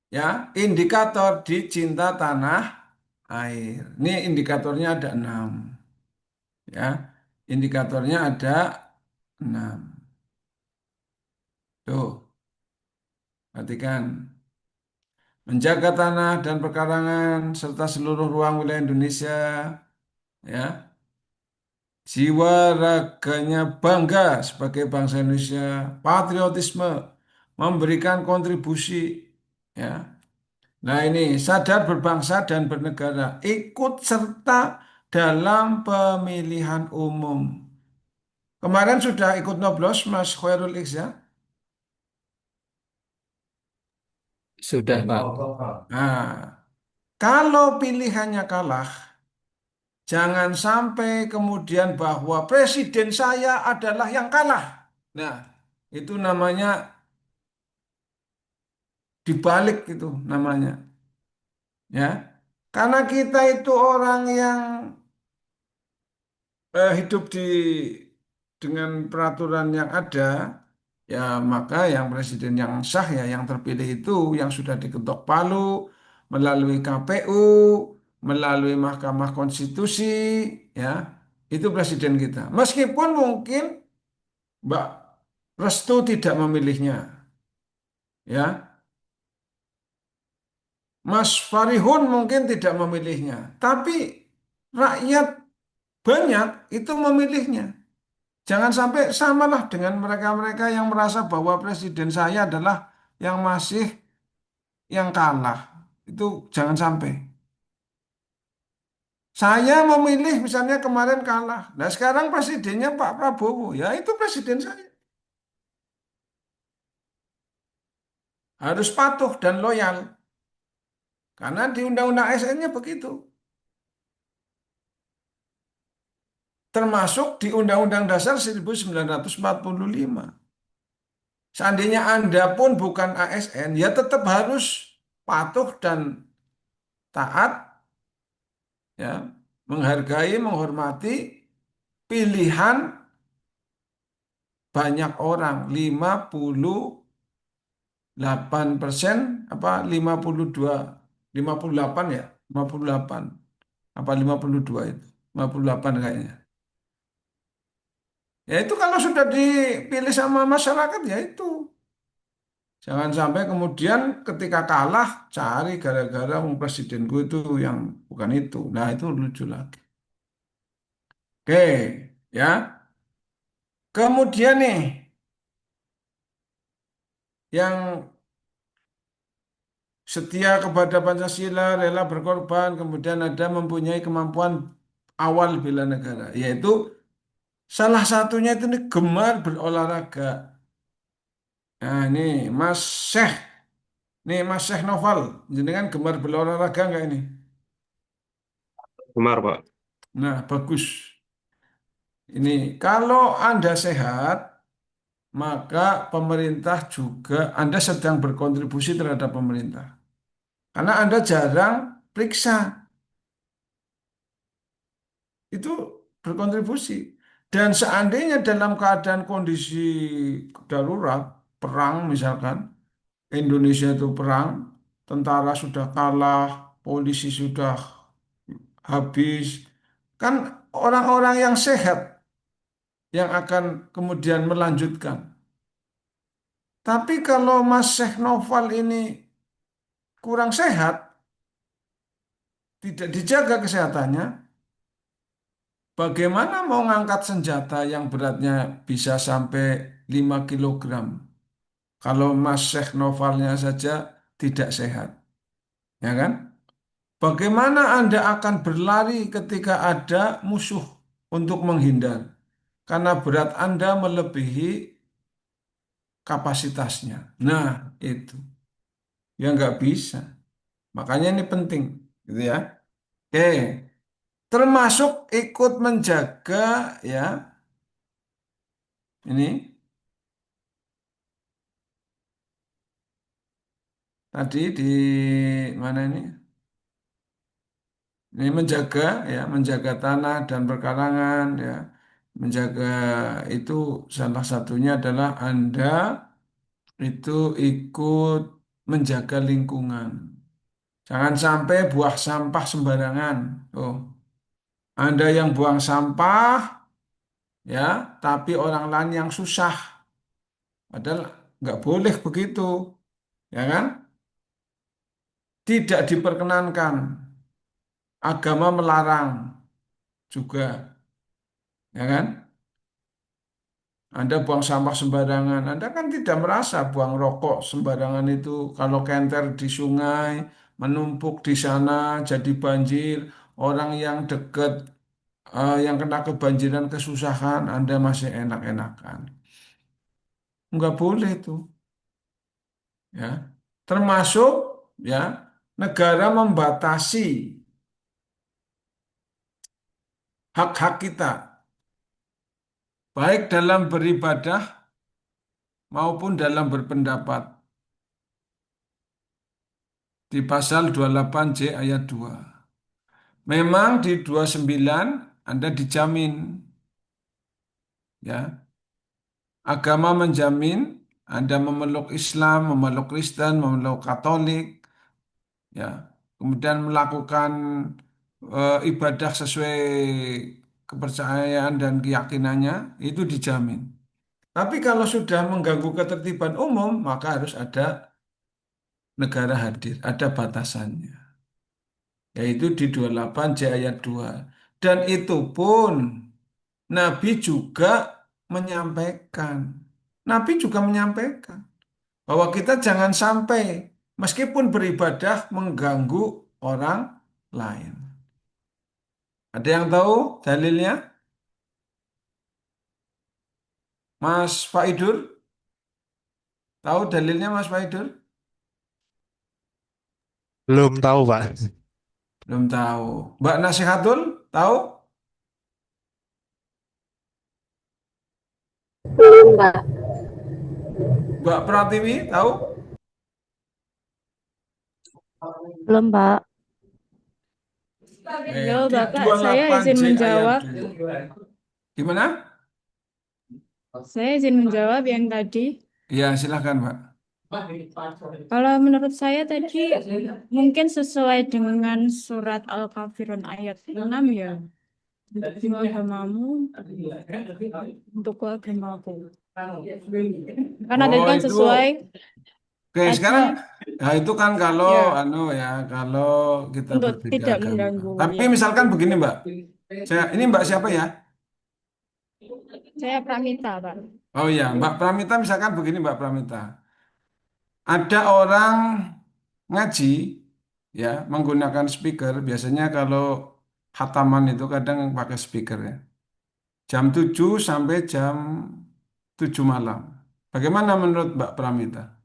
Speaker 1: ya indikator di cinta tanah air. Ini indikatornya ada 6 ya. Indikatornya ada 6. Tuh, perhatikan. Menjaga tanah dan perkarangan serta seluruh ruang wilayah Indonesia ya. Jiwa raganya bangga sebagai bangsa Indonesia, patriotisme, memberikan kontribusi, ya. Nah ini sadar berbangsa dan bernegara, ikut serta dalam pemilihan umum. Kemarin sudah ikut nyoblos Mas Khairul Ikhza?
Speaker 9: Sudah, Pak.
Speaker 1: Nah, kalau pilihannya kalah, jangan sampai kemudian bahwa presiden saya adalah yang kalah. Nah, itu namanya dibalik itu namanya. Ya. Karena kita itu orang yang hidup dengan peraturan yang ada, ya maka yang presiden yang sah ya yang terpilih itu yang sudah diketok palu melalui KPU, melalui Mahkamah Konstitusi, ya, itu presiden kita. Meskipun mungkin Mbak Restu tidak memilihnya, ya, Mas Farihun mungkin tidak memilihnya, tapi rakyat banyak itu memilihnya. Jangan sampai samalah dengan mereka-mereka yang merasa bahwa presiden saya adalah yang masih yang kalah. Itu jangan sampai. Saya memilih misalnya kemarin kalah. Nah sekarang presidennya Pak Prabowo. Ya itu presiden saya. Harus patuh dan loyal. Karena di Undang-Undang ASN-nya begitu. Termasuk di Undang-Undang Dasar 1945. Seandainya Anda pun bukan ASN, ya tetap harus patuh dan taat, ya, menghargai, menghormati pilihan banyak orang. 58% apa 52, 58 ya, 58 apa 52 itu, 58 kayaknya. Ya itu kalau sudah dipilih sama masyarakat ya itu. Jangan sampai kemudian ketika kalah cari gara-gara presidenku itu yang bukan itu. Nah itu lucu lagi. Oke, ya. Kemudian nih yang setia kepada Pancasila, rela berkorban, kemudian ada mempunyai kemampuan awal bela negara, yaitu salah satunya itu nih gemar berolahraga. Nah ini Mas Syekh, nih Mas Syekh Noval, jenengan gemar berolahraga nggak ini?
Speaker 7: Gemar, Pak.
Speaker 1: Nah bagus. Ini kalau Anda sehat, maka pemerintah juga Anda sedang berkontribusi terhadap pemerintah. Karena Anda jarang periksa, itu berkontribusi. Dan seandainya dalam keadaan kondisi darurat, perang misalkan, Indonesia itu perang, tentara sudah kalah, polisi sudah habis, kan orang-orang yang sehat yang akan kemudian melanjutkan. Tapi kalau Mas Syekh Noval ini kurang sehat, tidak dijaga kesehatannya, bagaimana mau ngangkat senjata yang beratnya bisa sampai 5 kilogram? Kalau Mas Syekh Novalnya saja tidak sehat, ya kan? Bagaimana Anda akan berlari ketika ada musuh untuk menghindar? Karena berat Anda melebihi kapasitasnya. Nah, itu ya nggak bisa. Makanya ini penting, gitu ya. Oke, termasuk ikut menjaga ya ini tadi di mana ini? Ini menjaga ya, menjaga tanah dan perkarangan ya. Menjaga itu salah satunya adalah Anda itu ikut menjaga lingkungan. Jangan sampai buang sampah sembarangan. Oh, Anda yang buang sampah ya, tapi orang lain yang susah. Padahal nggak boleh begitu, ya kan? Tidak diperkenankan. Agama melarang juga, ya kan? Anda buang sampah sembarangan, Anda kan tidak merasa buang rokok sembarangan itu kalau kenter di sungai, menumpuk di sana jadi banjir, orang yang dekat yang kena kebanjiran kesusahan, Anda masih enak-enakan. Enggak boleh itu, ya. Termasuk ya negara membatasi hak-hak kita, baik dalam beribadah maupun dalam berpendapat. Di pasal 28 J ayat 2. Memang di 29 Anda dijamin, ya, agama menjamin Anda memeluk Islam, memeluk Kristen, memeluk Katolik, ya, kemudian melakukan ibadah sesuai kepercayaan dan keyakinannya itu dijamin. Tapi kalau sudah mengganggu ketertiban umum, maka harus ada negara hadir, ada batasannya, yaitu di 28 J ayat 2. Dan itu pun Nabi juga menyampaikan. Nabi juga menyampaikan bahwa kita jangan sampai meskipun beribadah mengganggu orang lain. Ada yang tahu dalilnya? Mas Faidur? Tahu dalilnya Mas Faidur?
Speaker 7: Belum tahu, Pak.
Speaker 1: Belum tahu. Mbak Nasihatul? Tahu?
Speaker 10: Enggak.
Speaker 1: Mbak Pratiwi? Tahu?
Speaker 10: Belum, Pak.
Speaker 8: Halo,
Speaker 1: Di
Speaker 8: Bapak, saya
Speaker 1: 28
Speaker 8: izin
Speaker 1: J ayat
Speaker 8: menjawab.
Speaker 1: 2. Gimana?
Speaker 8: Saya izin menjawab yang tadi.
Speaker 1: Ya, silakan, Mbak.
Speaker 8: Kalau menurut saya tadi mungkin sesuai dengan surat Al-Kafirun ayat 6 ya. Untuk agamamu, untuk agamaku. Karena tadi
Speaker 1: Oh,
Speaker 8: kan
Speaker 1: itu.
Speaker 8: sesuai
Speaker 1: Oke,
Speaker 8: tadi
Speaker 1: sekarang ya itu kan kalau
Speaker 8: ya
Speaker 1: kalau kita
Speaker 8: untuk
Speaker 1: berbeda
Speaker 8: tidak
Speaker 1: agama.
Speaker 8: mengganggu
Speaker 1: Tapi
Speaker 8: ya.
Speaker 1: misalkan begini, Mbak. Ini Mbak siapa ya?
Speaker 8: Saya Pramita, Pak.
Speaker 1: Oh ya, Mbak Pramita misalkan begini, Mbak Pramita. Ada orang ngaji ya menggunakan speaker. Biasanya kalau khataman itu kadang pakai speaker ya. Jam 7 sampai jam 7 malam. Bagaimana menurut Mbak Pramita?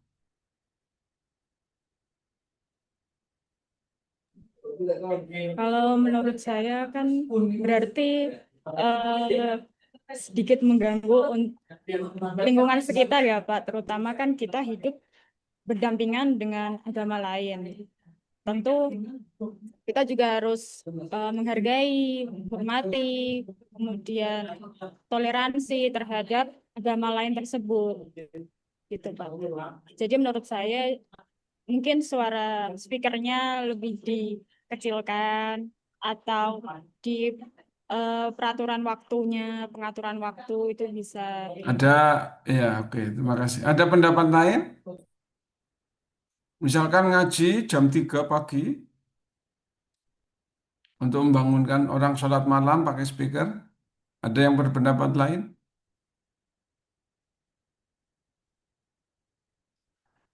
Speaker 8: Kalau menurut saya kan berarti eh, sedikit mengganggu lingkungan sekitar ya Pak, terutama kan kita hidup berdampingan dengan agama lain. Tentu kita juga harus menghargai, hormati, kemudian toleransi terhadap agama lain tersebut, gitu Pak. Jadi menurut saya mungkin suara speakernya lebih dikecilkan atau di peraturan waktunya, pengaturan waktu itu bisa
Speaker 1: Ada ya, oke, terima kasih. Ada pendapat lain? Misalkan ngaji jam 3 pagi untuk membangunkan orang sholat malam pakai speaker. Ada yang berpendapat lain?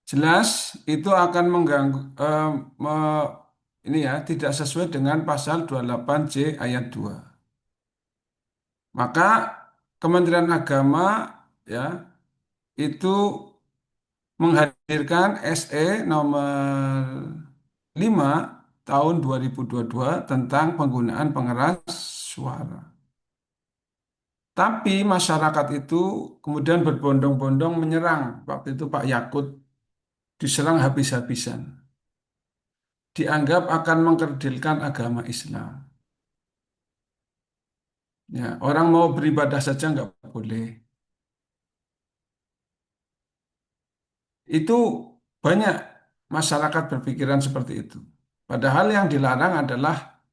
Speaker 1: Jelas itu akan mengganggu ini ya tidak sesuai dengan pasal 28 J ayat 2. Maka Kementerian Agama ya itu menghadirkan SE nomor 5 tahun 2022 tentang penggunaan pengeras suara. Tapi masyarakat itu kemudian berbondong-bondong menyerang. Waktu itu Pak Yakut diserang habis-habisan. Dianggap akan mengkerdilkan agama Islam. Ya, orang mau beribadah saja nggak boleh. Itu banyak masyarakat berpikiran seperti itu. Padahal yang dilarang adalah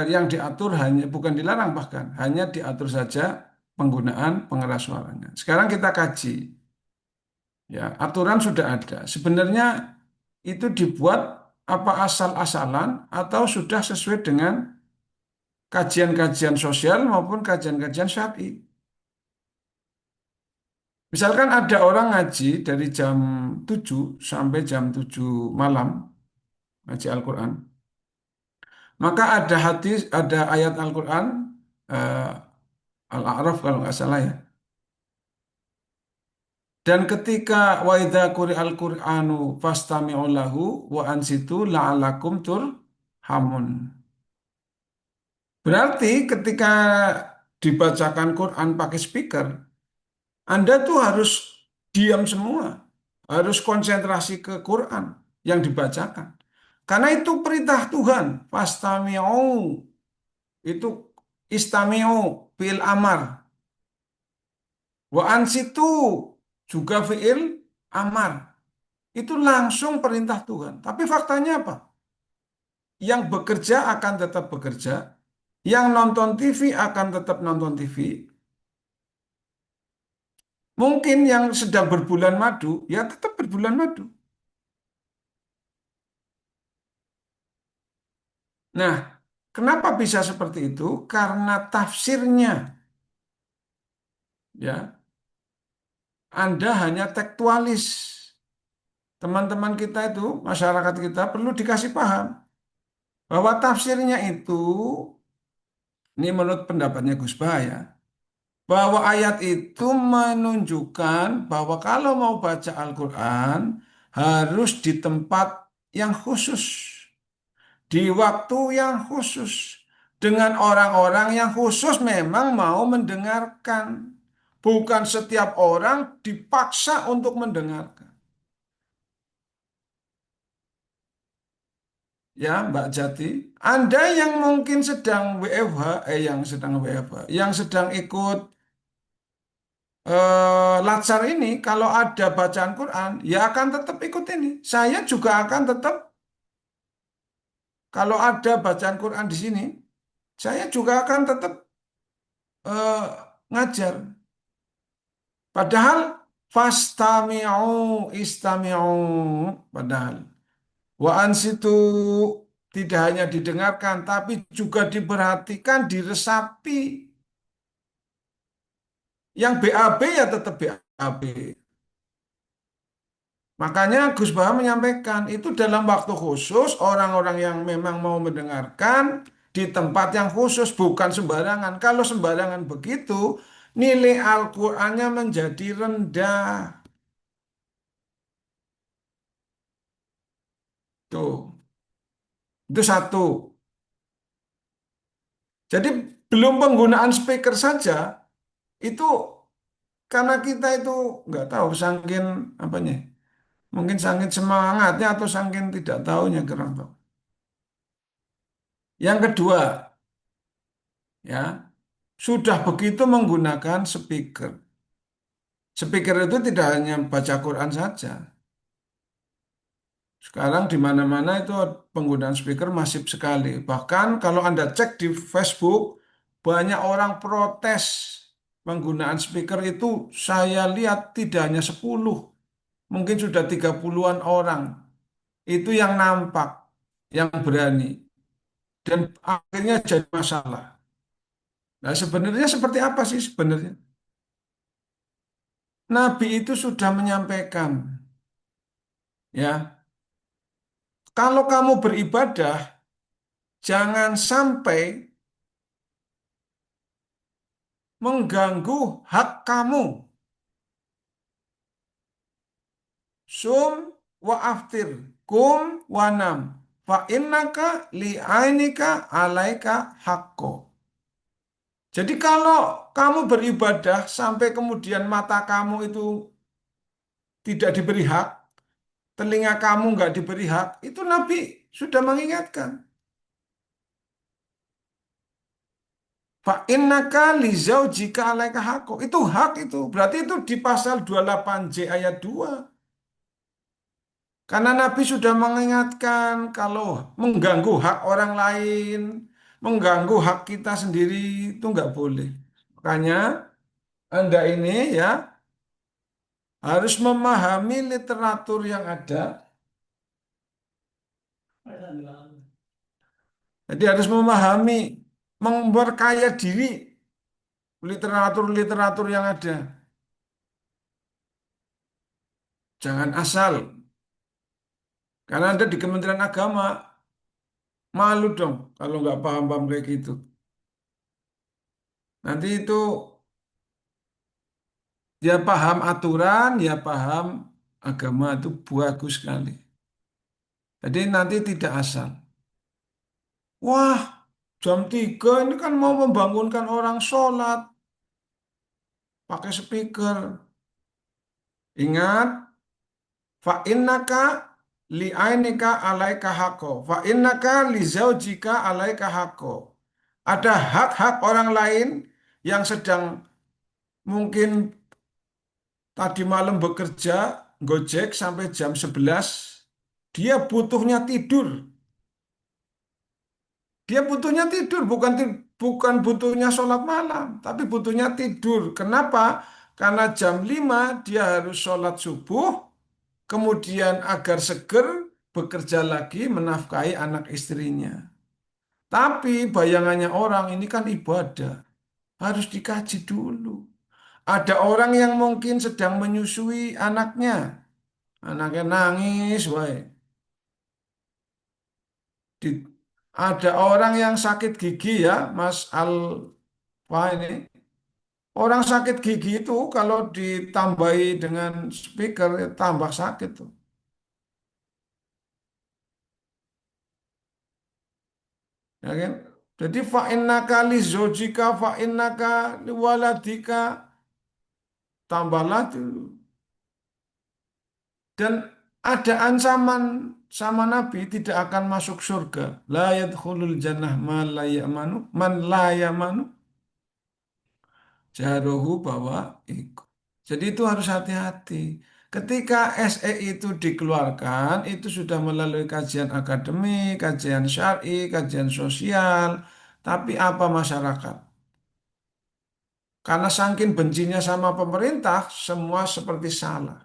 Speaker 1: yang diatur hanya bukan dilarang bahkan hanya diatur saja penggunaan pengeras suaranya. Sekarang kita kaji, ya aturan sudah ada. Sebenarnya itu dibuat apa asal-asalan atau sudah sesuai dengan kajian-kajian sosial maupun kajian-kajian syar'i. Misalkan ada orang ngaji dari jam 7 sampai jam 7 malam, ngaji Al-Quran. Maka ada hadis, ada ayat Al-Quran, eh, Al-A'raf kalau nggak salah ya. Dan ketika wa idza quri'al Qur'anu fastami'u lahu wa ansitu la'allakum turhamun. Berarti ketika dibacakan Quran pakai speaker, Anda tuh harus diam semua, harus konsentrasi ke Quran yang dibacakan. Karena itu perintah Tuhan, fastami'u itu istami'u fil amar. Wa ansitu juga fiil amar. Itu langsung perintah Tuhan. Tapi faktanya apa? Yang bekerja akan tetap bekerja, yang nonton TV akan tetap nonton TV. Mungkin yang sedang berbulan madu, ya tetap berbulan madu. Nah, kenapa bisa seperti itu? Karena tafsirnya, ya, Anda hanya tekstualis. Teman-teman kita itu, masyarakat kita perlu dikasih paham bahwa tafsirnya itu, ini menurut pendapatnya Gus Bah ya, bahwa ayat itu menunjukkan bahwa kalau mau baca Al-Quran harus di tempat yang khusus, di waktu yang khusus, dengan orang-orang yang khusus memang mau mendengarkan. Bukan setiap orang dipaksa untuk mendengarkan. Ya, Mbak Jati, Anda yang mungkin sedang WFH, yang sedang ikut Latsar ini, kalau ada bacaan Quran, ya akan tetap ikut ini. Saya juga akan tetap, kalau ada bacaan Quran di sini, saya juga akan tetap eh, ngajar. Padahal fastami'u istami'u, padahal wa ansitu tidak hanya didengarkan, tapi juga diperhatikan, diresapi. Yang BAB ya tetap BAB. Makanya Gus Bahar menyampaikan itu dalam waktu khusus orang-orang yang memang mau mendengarkan di tempat yang khusus bukan sembarangan. Kalau sembarangan begitu nilai Al-Qur'annya menjadi rendah. Tuh, itu satu. Jadi belum penggunaan speaker saja itu karena kita itu nggak tahu saking apanya. Mungkin saking semangatnya atau saking tidak tahunya kurang tahu. Yang kedua, ya, sudah begitu menggunakan speaker. Speaker itu tidak hanya baca Quran saja. Sekarang di mana-mana itu penggunaan speaker masif sekali. Bahkan kalau Anda cek di Facebook, banyak orang protes penggunaan speaker itu saya lihat tidak hanya 10, mungkin sudah 30-an orang. Itu yang nampak, yang berani. Dan akhirnya jadi masalah. Nah, sebenarnya seperti apa sih sebenarnya? Nabi itu sudah menyampaikan, ya, kalau kamu beribadah, jangan sampai mengganggu hak kamu. Sum wa aftir, kum wa nam, fa innaka li'ainika alaika hakko. Jadi kalau kamu beribadah sampai kemudian mata kamu itu tidak diberi hak, telinga kamu nggak diberi hak, itu Nabi sudah mengingatkan. Fa innaka li zaujika alaika haqqo. Itu hak itu. Berarti itu di pasal 28J ayat 2. Karena Nabi sudah mengingatkan kalau mengganggu hak orang lain, mengganggu hak kita sendiri itu nggak boleh. Makanya Anda ini ya harus memahami literatur yang ada. Jadi harus memahami, memperkaya diri literatur-literatur yang ada. Jangan asal. Karena Anda di Kementerian Agama, malu dong kalau nggak paham-paham kayak gitu. Nanti itu ya paham aturan, ya paham agama itu bagus sekali. Jadi nanti tidak asal. Wah, jam 3 ini kan mau membangunkan orang sholat pakai speaker. Ingat, fa innaka li'ainika alaika haqqo. Fa innaka li zaujika alaika haqqo. Ada hak-hak orang lain yang sedang mungkin tadi malam bekerja, Gojek sampai jam 11, dia butuhnya tidur. Dia butuhnya tidur, bukan butuhnya sholat malam, tapi butuhnya tidur. Kenapa? Karena jam 5 dia harus sholat subuh, kemudian agar seger bekerja lagi menafkahi anak istrinya. Tapi bayangannya orang ini kan ibadah, harus dikaji dulu. Ada orang yang mungkin sedang menyusui anaknya nangis, wae. Di- ada orang yang sakit gigi ya, Mas Alfa ini. Orang sakit gigi itu kalau ditambahi dengan speaker ya tambah sakit tuh. Ya kan? Jadi fa'innaka li zojika fa'innaka li waladika tambahlah tuh. Dan ada ancaman sama Nabi tidak akan masuk surga. La yadkhulul jannah man la yamanu jarohu bahwa ikut. Jadi itu harus hati-hati. Ketika SE itu dikeluarkan, itu sudah melalui kajian akademik, kajian syar'i, kajian sosial. Tapi apa masyarakat? Karena saking bencinya sama pemerintah, semua seperti salah.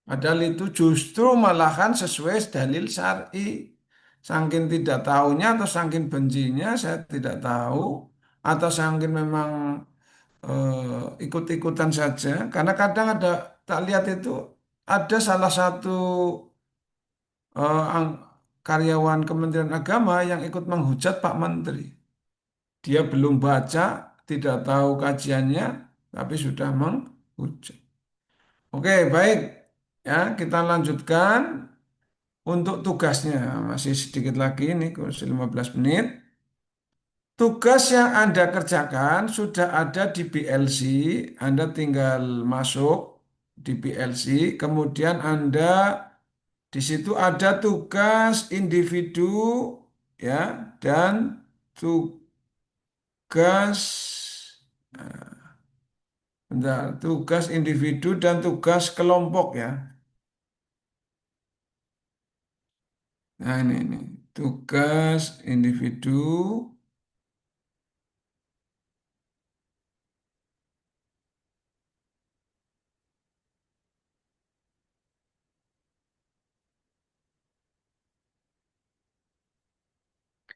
Speaker 1: Padahal itu justru malahan sesuai dalil syar'i. Saking tidak tahunya atau saking bencinya, saya tidak tahu. Atau saking memang ikut-ikutan saja. Karena kadang ada, tak lihat itu, ada salah satu eh, ang- karyawan Kementerian Agama yang ikut menghujat Pak Menteri. Dia belum baca, tidak tahu kajiannya, tapi sudah menghujat. Oke, baik. Ya, kita lanjutkan untuk tugasnya. Masih sedikit lagi, ini kurang 15 menit. Tugas yang Anda kerjakan sudah ada di PLC, Anda tinggal masuk di PLC, kemudian Anda di situ ada tugas individu ya dan tugas bentar, tugas individu dan tugas kelompok ya. Nah ini tugas individu.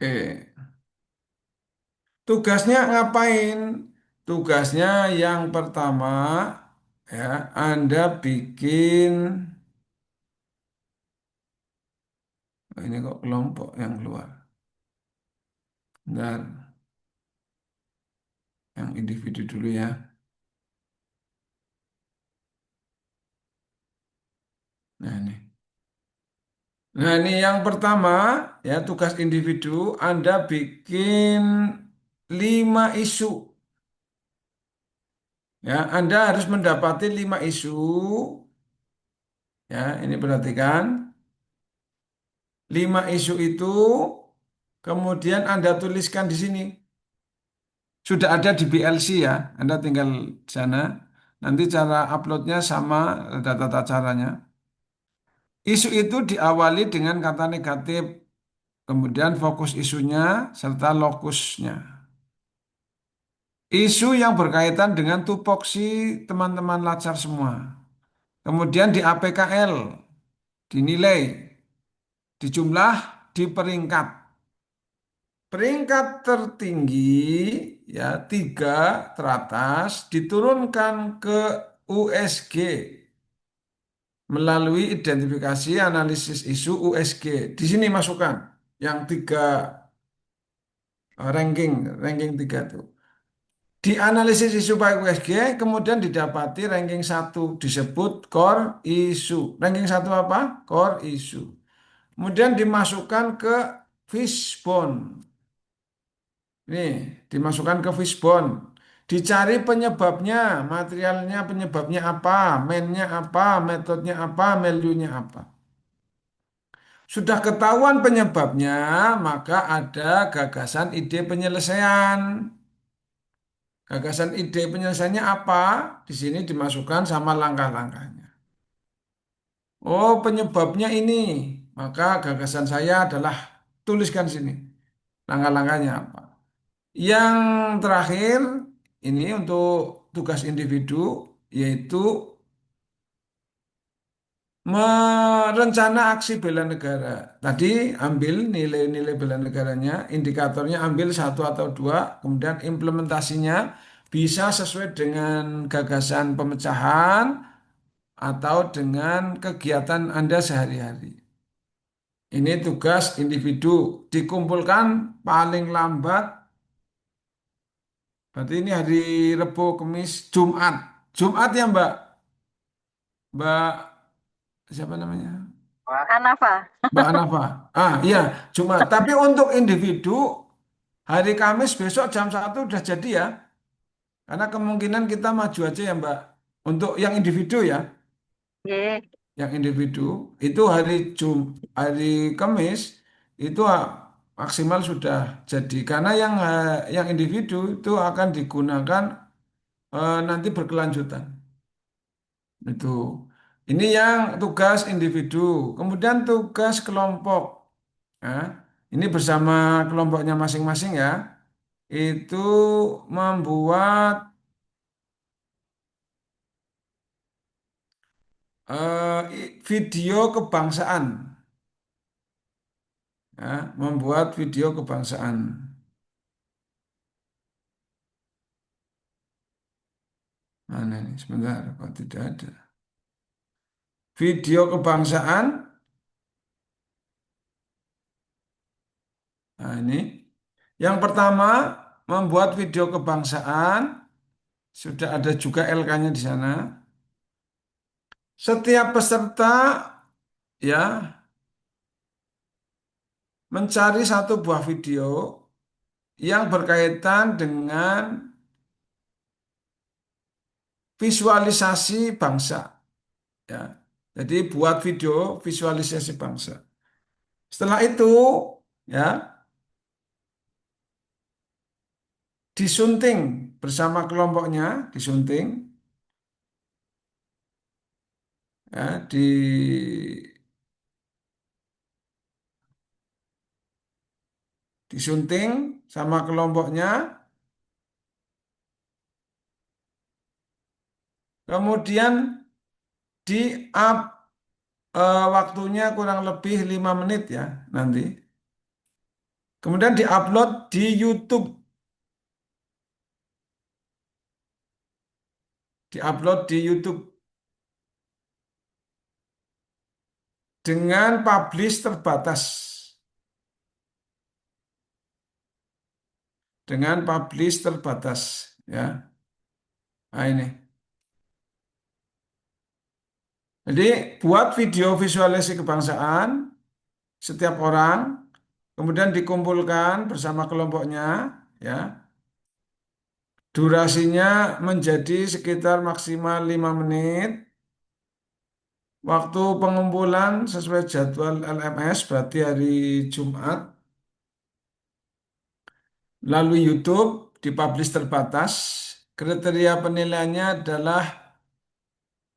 Speaker 1: Oke. Tugasnya ngapain? Tugasnya yang pertama ya, Anda bikin ini kok kelompok yang keluar. Bentar, yang individu dulu ya. Nah ini. Nah ini yang pertama ya tugas individu Anda bikin 5 isu. Ya, Anda harus mendapati 5 isu. Ya, ini perhatikan. 5 isu itu kemudian Anda tuliskan di sini. Sudah ada di BLC ya, Anda tinggal di sana. Nanti cara uploadnya sama, ada tata caranya. Isu itu diawali dengan kata negatif, kemudian fokus isunya, serta lokusnya. Isu yang berkaitan dengan tupoksi teman-teman Latsar semua. Kemudian di APKL, dinilai, dijumlah, diperingkat. Peringkat tertinggi, ya 3 teratas, diturunkan ke USG melalui identifikasi analisis isu USG. Di sini masukkan yang 3 ranking 3 itu. Di analisis isu by USG, kemudian didapati ranking 1 disebut core isu. Ranking 1 apa? Core isu. Kemudian dimasukkan ke Fishbone. Ini dimasukkan ke Fishbone. Dicari penyebabnya, materialnya penyebabnya apa, mainnya apa, metodenya apa, value-nya apa. Sudah ketahuan penyebabnya, maka ada gagasan ide penyelesaian. Gagasan ide penyelesaiannya apa? Di sini dimasukkan sama langkah-langkahnya. Oh, penyebabnya ini. Maka gagasan saya adalah tuliskan sini. langkah-langkahnya apa. Yang terakhir ini untuk tugas individu yaitu merencana aksi bela negara. Tadi ambil nilai-nilai bela negaranya, indikatornya ambil satu atau dua, kemudian implementasinya bisa sesuai dengan gagasan pemecahan atau dengan kegiatan Anda sehari-hari. Ini tugas individu dikumpulkan paling lambat, berarti ini hari Rebo, Kamis, Jumat. Jumat ya Mbak? Mbak siapa namanya?
Speaker 10: Hanafa.
Speaker 1: Mbak Anafa. Ah, iya, Jumat. Tapi untuk individu, hari Kamis besok jam 1 udah jadi ya. Karena kemungkinan kita maju aja ya, Mbak. Untuk yang individu ya,
Speaker 10: Nggih.
Speaker 1: yang individu itu hari Kamis itu maksimal sudah jadi. Karena yang individu itu akan digunakan nanti berkelanjutan. Itu. Ini yang tugas individu. Kemudian tugas kelompok. Nah, ini bersama kelompoknya masing-masing ya. Itu membuat video kebangsaan. Ya, membuat video kebangsaan. Mana ini? Sebentar, kok tidak ada. Video kebangsaan. Nah, ini. Yang pertama, membuat video kebangsaan. Sudah ada juga LK-nya di sana. Setiap peserta ya mencari satu buah video yang berkaitan dengan visualisasi bangsa ya. Jadi buat video visualisasi bangsa. Setelah itu ya disunting bersama kelompoknya, disunting ya, disunting sama kelompoknya. Kemudian di up waktunya kurang lebih 5 menit ya nanti. Kemudian diupload di YouTube. Diupload di YouTube dengan publish terbatas. Dengan publish terbatas ya. Nah ini. Jadi buat video visualisasi kebangsaan setiap orang, kemudian dikumpulkan bersama kelompoknya ya. Durasinya menjadi sekitar maksimal 5 menit. Waktu pengumpulan sesuai jadwal LMS berarti hari Jumat. Lalu YouTube dipublish terbatas. Kriteria penilaiannya adalah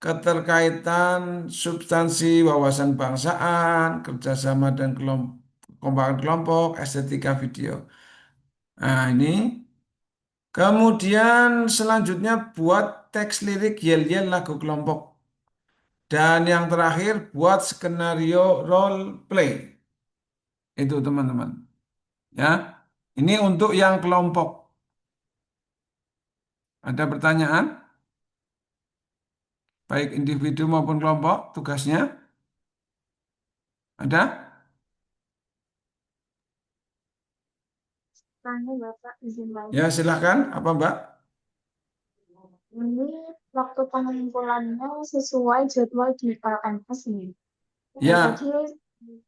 Speaker 1: keterkaitan substansi wawasan bangsaan, kerjasama dan kekompakan kelompok, estetika video. Nah ini. Kemudian selanjutnya buat teks lirik yel-yel lagu kelompok. Dan yang terakhir buat skenario role play. Itu teman-teman. Ya. Ini untuk yang kelompok. Ada pertanyaan? Baik individu maupun kelompok tugasnya? Ada?
Speaker 8: Tanya Bapak izin banget.
Speaker 1: Ya silakan. Apa Mbak?
Speaker 8: Ini waktu pengumpulannya sesuai jadwal di LMS ini.
Speaker 1: Ya.
Speaker 8: Tadi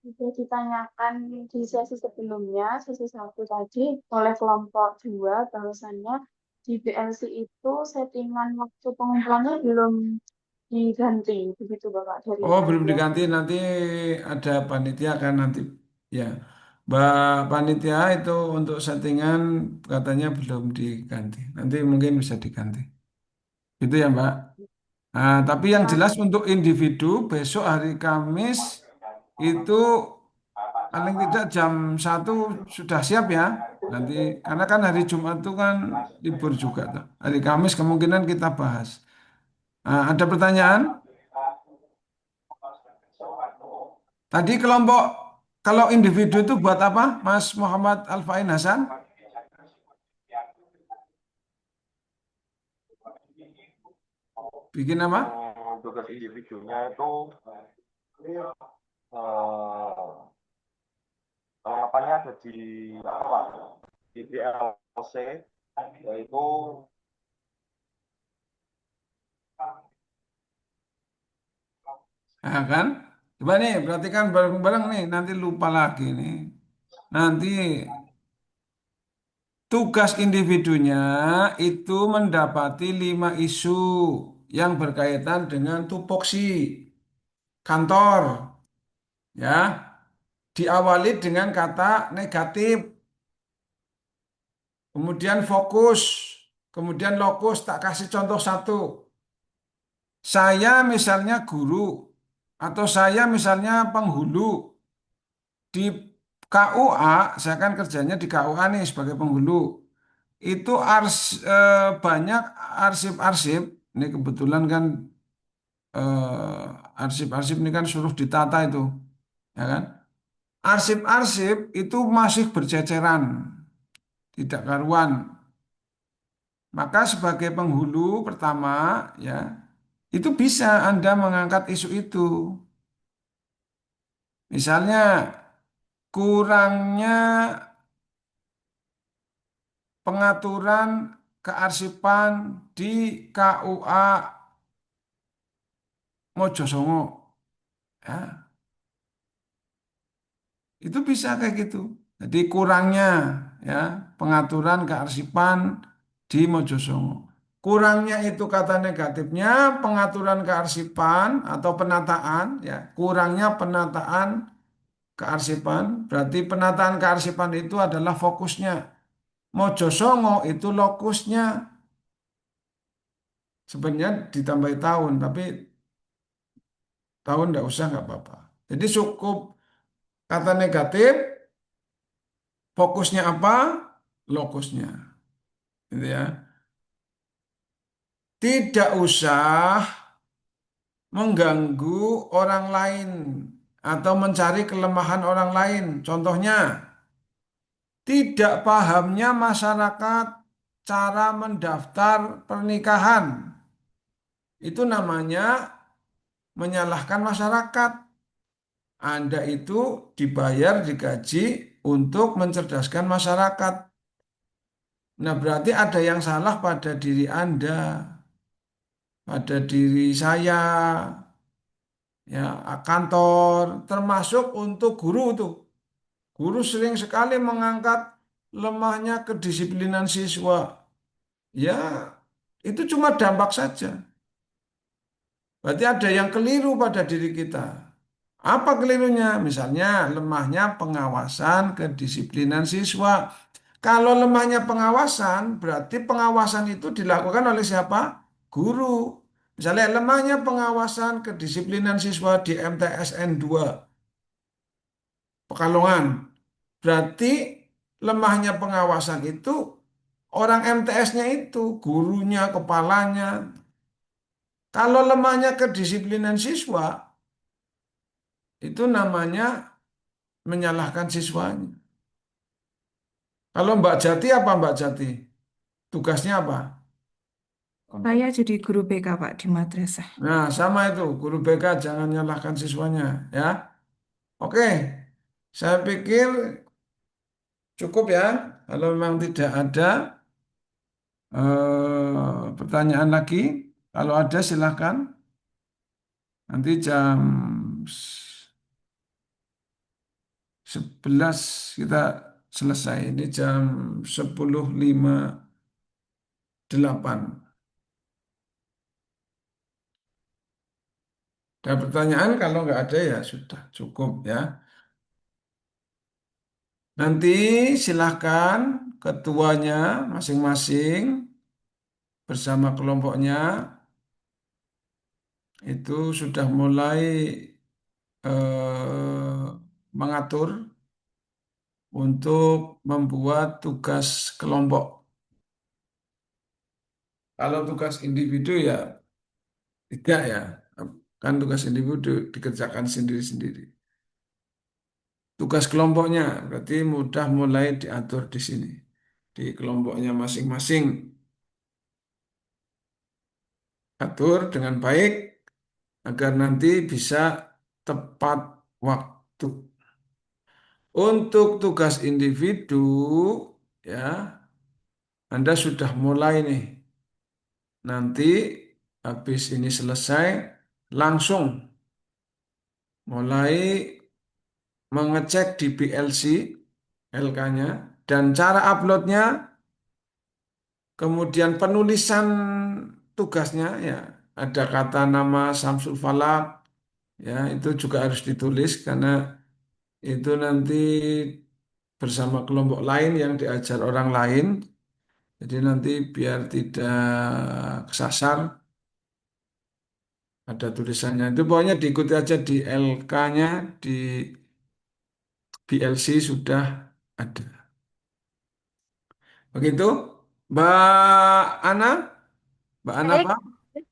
Speaker 8: sudah ditanyakan di sesi sebelumnya, sesi 1 tadi oleh kelompok 2, bahwasannya di BLC itu settingan waktu pengumpulannya belum diganti, begitu Bapak dari
Speaker 1: Oh belum
Speaker 8: panitia.
Speaker 1: diganti. Nanti ada panitia kan nanti. Ya. Mbak panitia itu untuk settingan katanya belum diganti. Nanti mungkin bisa diganti. Itu ya Mbak. Nah, tapi yang jelas untuk individu besok hari Kamis itu paling tidak jam 1 sudah siap ya. Nanti karena kan hari Jumat itu kan libur juga tuh. Hari Kamis kemungkinan kita bahas. Ada pertanyaan? Tadi kelompok kalau individu itu buat apa, Mas Muhammad Alfain Hasan? Bikin apa?
Speaker 4: Tugas individunya itu eh, perlengkapannya ada di apa? Di DLC, yaitu
Speaker 1: Nah, kan? Coba nih, perhatikan bareng-bareng nih, nanti lupa lagi nih. Nanti tugas individunya itu mendapati 5 isu yang berkaitan dengan tupoksi kantor, ya. Diawali dengan kata negatif, kemudian fokus, kemudian lokus. Tak kasih contoh satu. Saya misalnya guru, atau saya misalnya penghulu. Di KUA, saya kan kerjanya di KUA nih sebagai penghulu. Itu banyak arsip-arsip. Ini kebetulan kan arsip-arsip ini kan suruh ditata itu, ya kan? Arsip-arsip itu masih berceceran, tidak karuan. Maka sebagai penghulu pertama, ya, itu bisa Anda mengangkat isu itu. Misalnya kurangnya pengaturan kearsipan di KUA Mojosongo. Ya, itu bisa kayak gitu. Jadi kurangnya ya pengaturan kearsipan di Mojosongo. Kurangnya itu kata negatifnya pengaturan kearsipan atau penataan ya. Kurangnya penataan kearsipan berarti penataan kearsipan itu adalah fokusnya. Mojosongo itu lokusnya. Sebenarnya ditambahi tahun tapi tahun nggak usah nggak apa-apa. Jadi cukup kata negatif, fokusnya apa, lokusnya, gitu ya. Tidak usah mengganggu orang lain atau mencari kelemahan orang lain. Contohnya, tidak pahamnya masyarakat cara mendaftar pernikahan. Itu namanya menyalahkan masyarakat. Anda itu dibayar, digaji untuk mencerdaskan masyarakat. Nah, berarti ada yang salah pada diri Anda, pada diri saya, ya, kantor, termasuk untuk guru tuh. Guru sering sekali mengangkat lemahnya kedisiplinan siswa. Ya, itu cuma dampak saja. Berarti ada yang keliru pada diri kita. Apa kelirunya? Misalnya lemahnya pengawasan kedisiplinan siswa. Kalau lemahnya pengawasan, berarti pengawasan itu dilakukan oleh siapa? Guru. Misalnya lemahnya pengawasan kedisiplinan siswa di MTSN 2 Pekalongan. Berarti lemahnya pengawasan itu orang MTS-nya itu, gurunya, kepalanya. Kalau lemahnya kedisiplinan siswa, itu namanya menyalahkan siswanya. Kalau Mbak Jati apa Mbak Jati? Tugasnya apa?
Speaker 11: Saya jadi guru BK Pak di madrasah.
Speaker 1: Nah, sama itu, guru BK jangan nyalahkan siswanya, ya. Oke, saya pikir cukup ya. Kalau memang tidak ada pertanyaan lagi, kalau ada silakan. Nanti jam 11 kita selesai. Ini jam 10.58. Ada pertanyaan? Kalau nggak ada ya sudah cukup ya. Nanti silahkan ketuanya masing-masing bersama kelompoknya itu sudah mulai mengatur untuk membuat tugas kelompok. Kalau tugas individu ya tidak ya. Kan tugas individu dikerjakan sendiri-sendiri. Tugas kelompoknya berarti mudah mulai diatur di sini. Di kelompoknya masing-masing. Atur dengan baik agar nanti bisa tepat waktu. Untuk tugas individu, ya, Anda sudah mulai nih. Nanti habis ini selesai, langsung mulai mengecek di PLC LK-nya dan cara uploadnya, kemudian penulisan tugasnya ya ada kata nama Samsul Falak ya itu juga harus ditulis karena itu nanti bersama kelompok lain yang diajar orang lain. Jadi nanti biar tidak kesasar ada tulisannya. Itu pokoknya diikuti aja di LK-nya, di BLC sudah ada. Begitu, Mbak Ana, Mbak Ana
Speaker 10: Baik,
Speaker 1: Pak,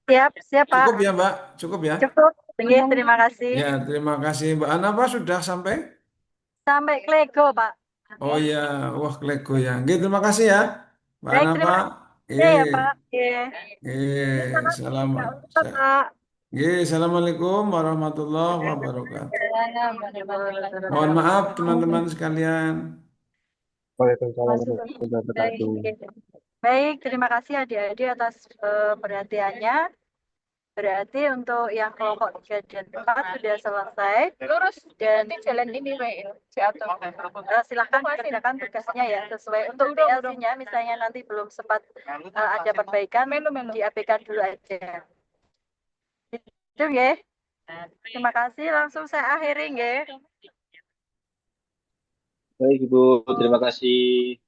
Speaker 10: siap, siap Pak.
Speaker 1: cukup ya Mbak, cukup ya.
Speaker 10: Cukup. Oke, terima kasih.
Speaker 1: Ya, terima kasih Mbak Ana Pak sudah sampai.
Speaker 10: Sampai Klego Pak.
Speaker 1: Oh ya, wah Lego ya. Oke, terima kasih ya, Mbak
Speaker 10: Baik,
Speaker 1: Ana
Speaker 10: terima
Speaker 1: Pak.
Speaker 10: kasih ya Pak. Oke.
Speaker 1: Salam.
Speaker 10: Salam Pak.
Speaker 1: Assalamualaikum warahmatullahi wabarakatuh. Mohon maaf teman-teman sekalian.
Speaker 6: Waalaikumsalam
Speaker 8: Masih
Speaker 6: warahmatullahi
Speaker 10: Baik,
Speaker 6: wabarakatuh.
Speaker 10: baik, terima kasih adik-adik atas perhatiannya. Berarti untuk yang kelompok 3 dan 4 sudah selesai. Lurus dan jalan ini silahkan dikerjakan tugasnya ya sesuai untuk PLC-nya misalnya nanti belum sempat ada perbaikan diabaikan dulu aja. Itu ya. Terima kasih langsung saya akhiri nggih.
Speaker 6: Baik Ibu, terima kasih.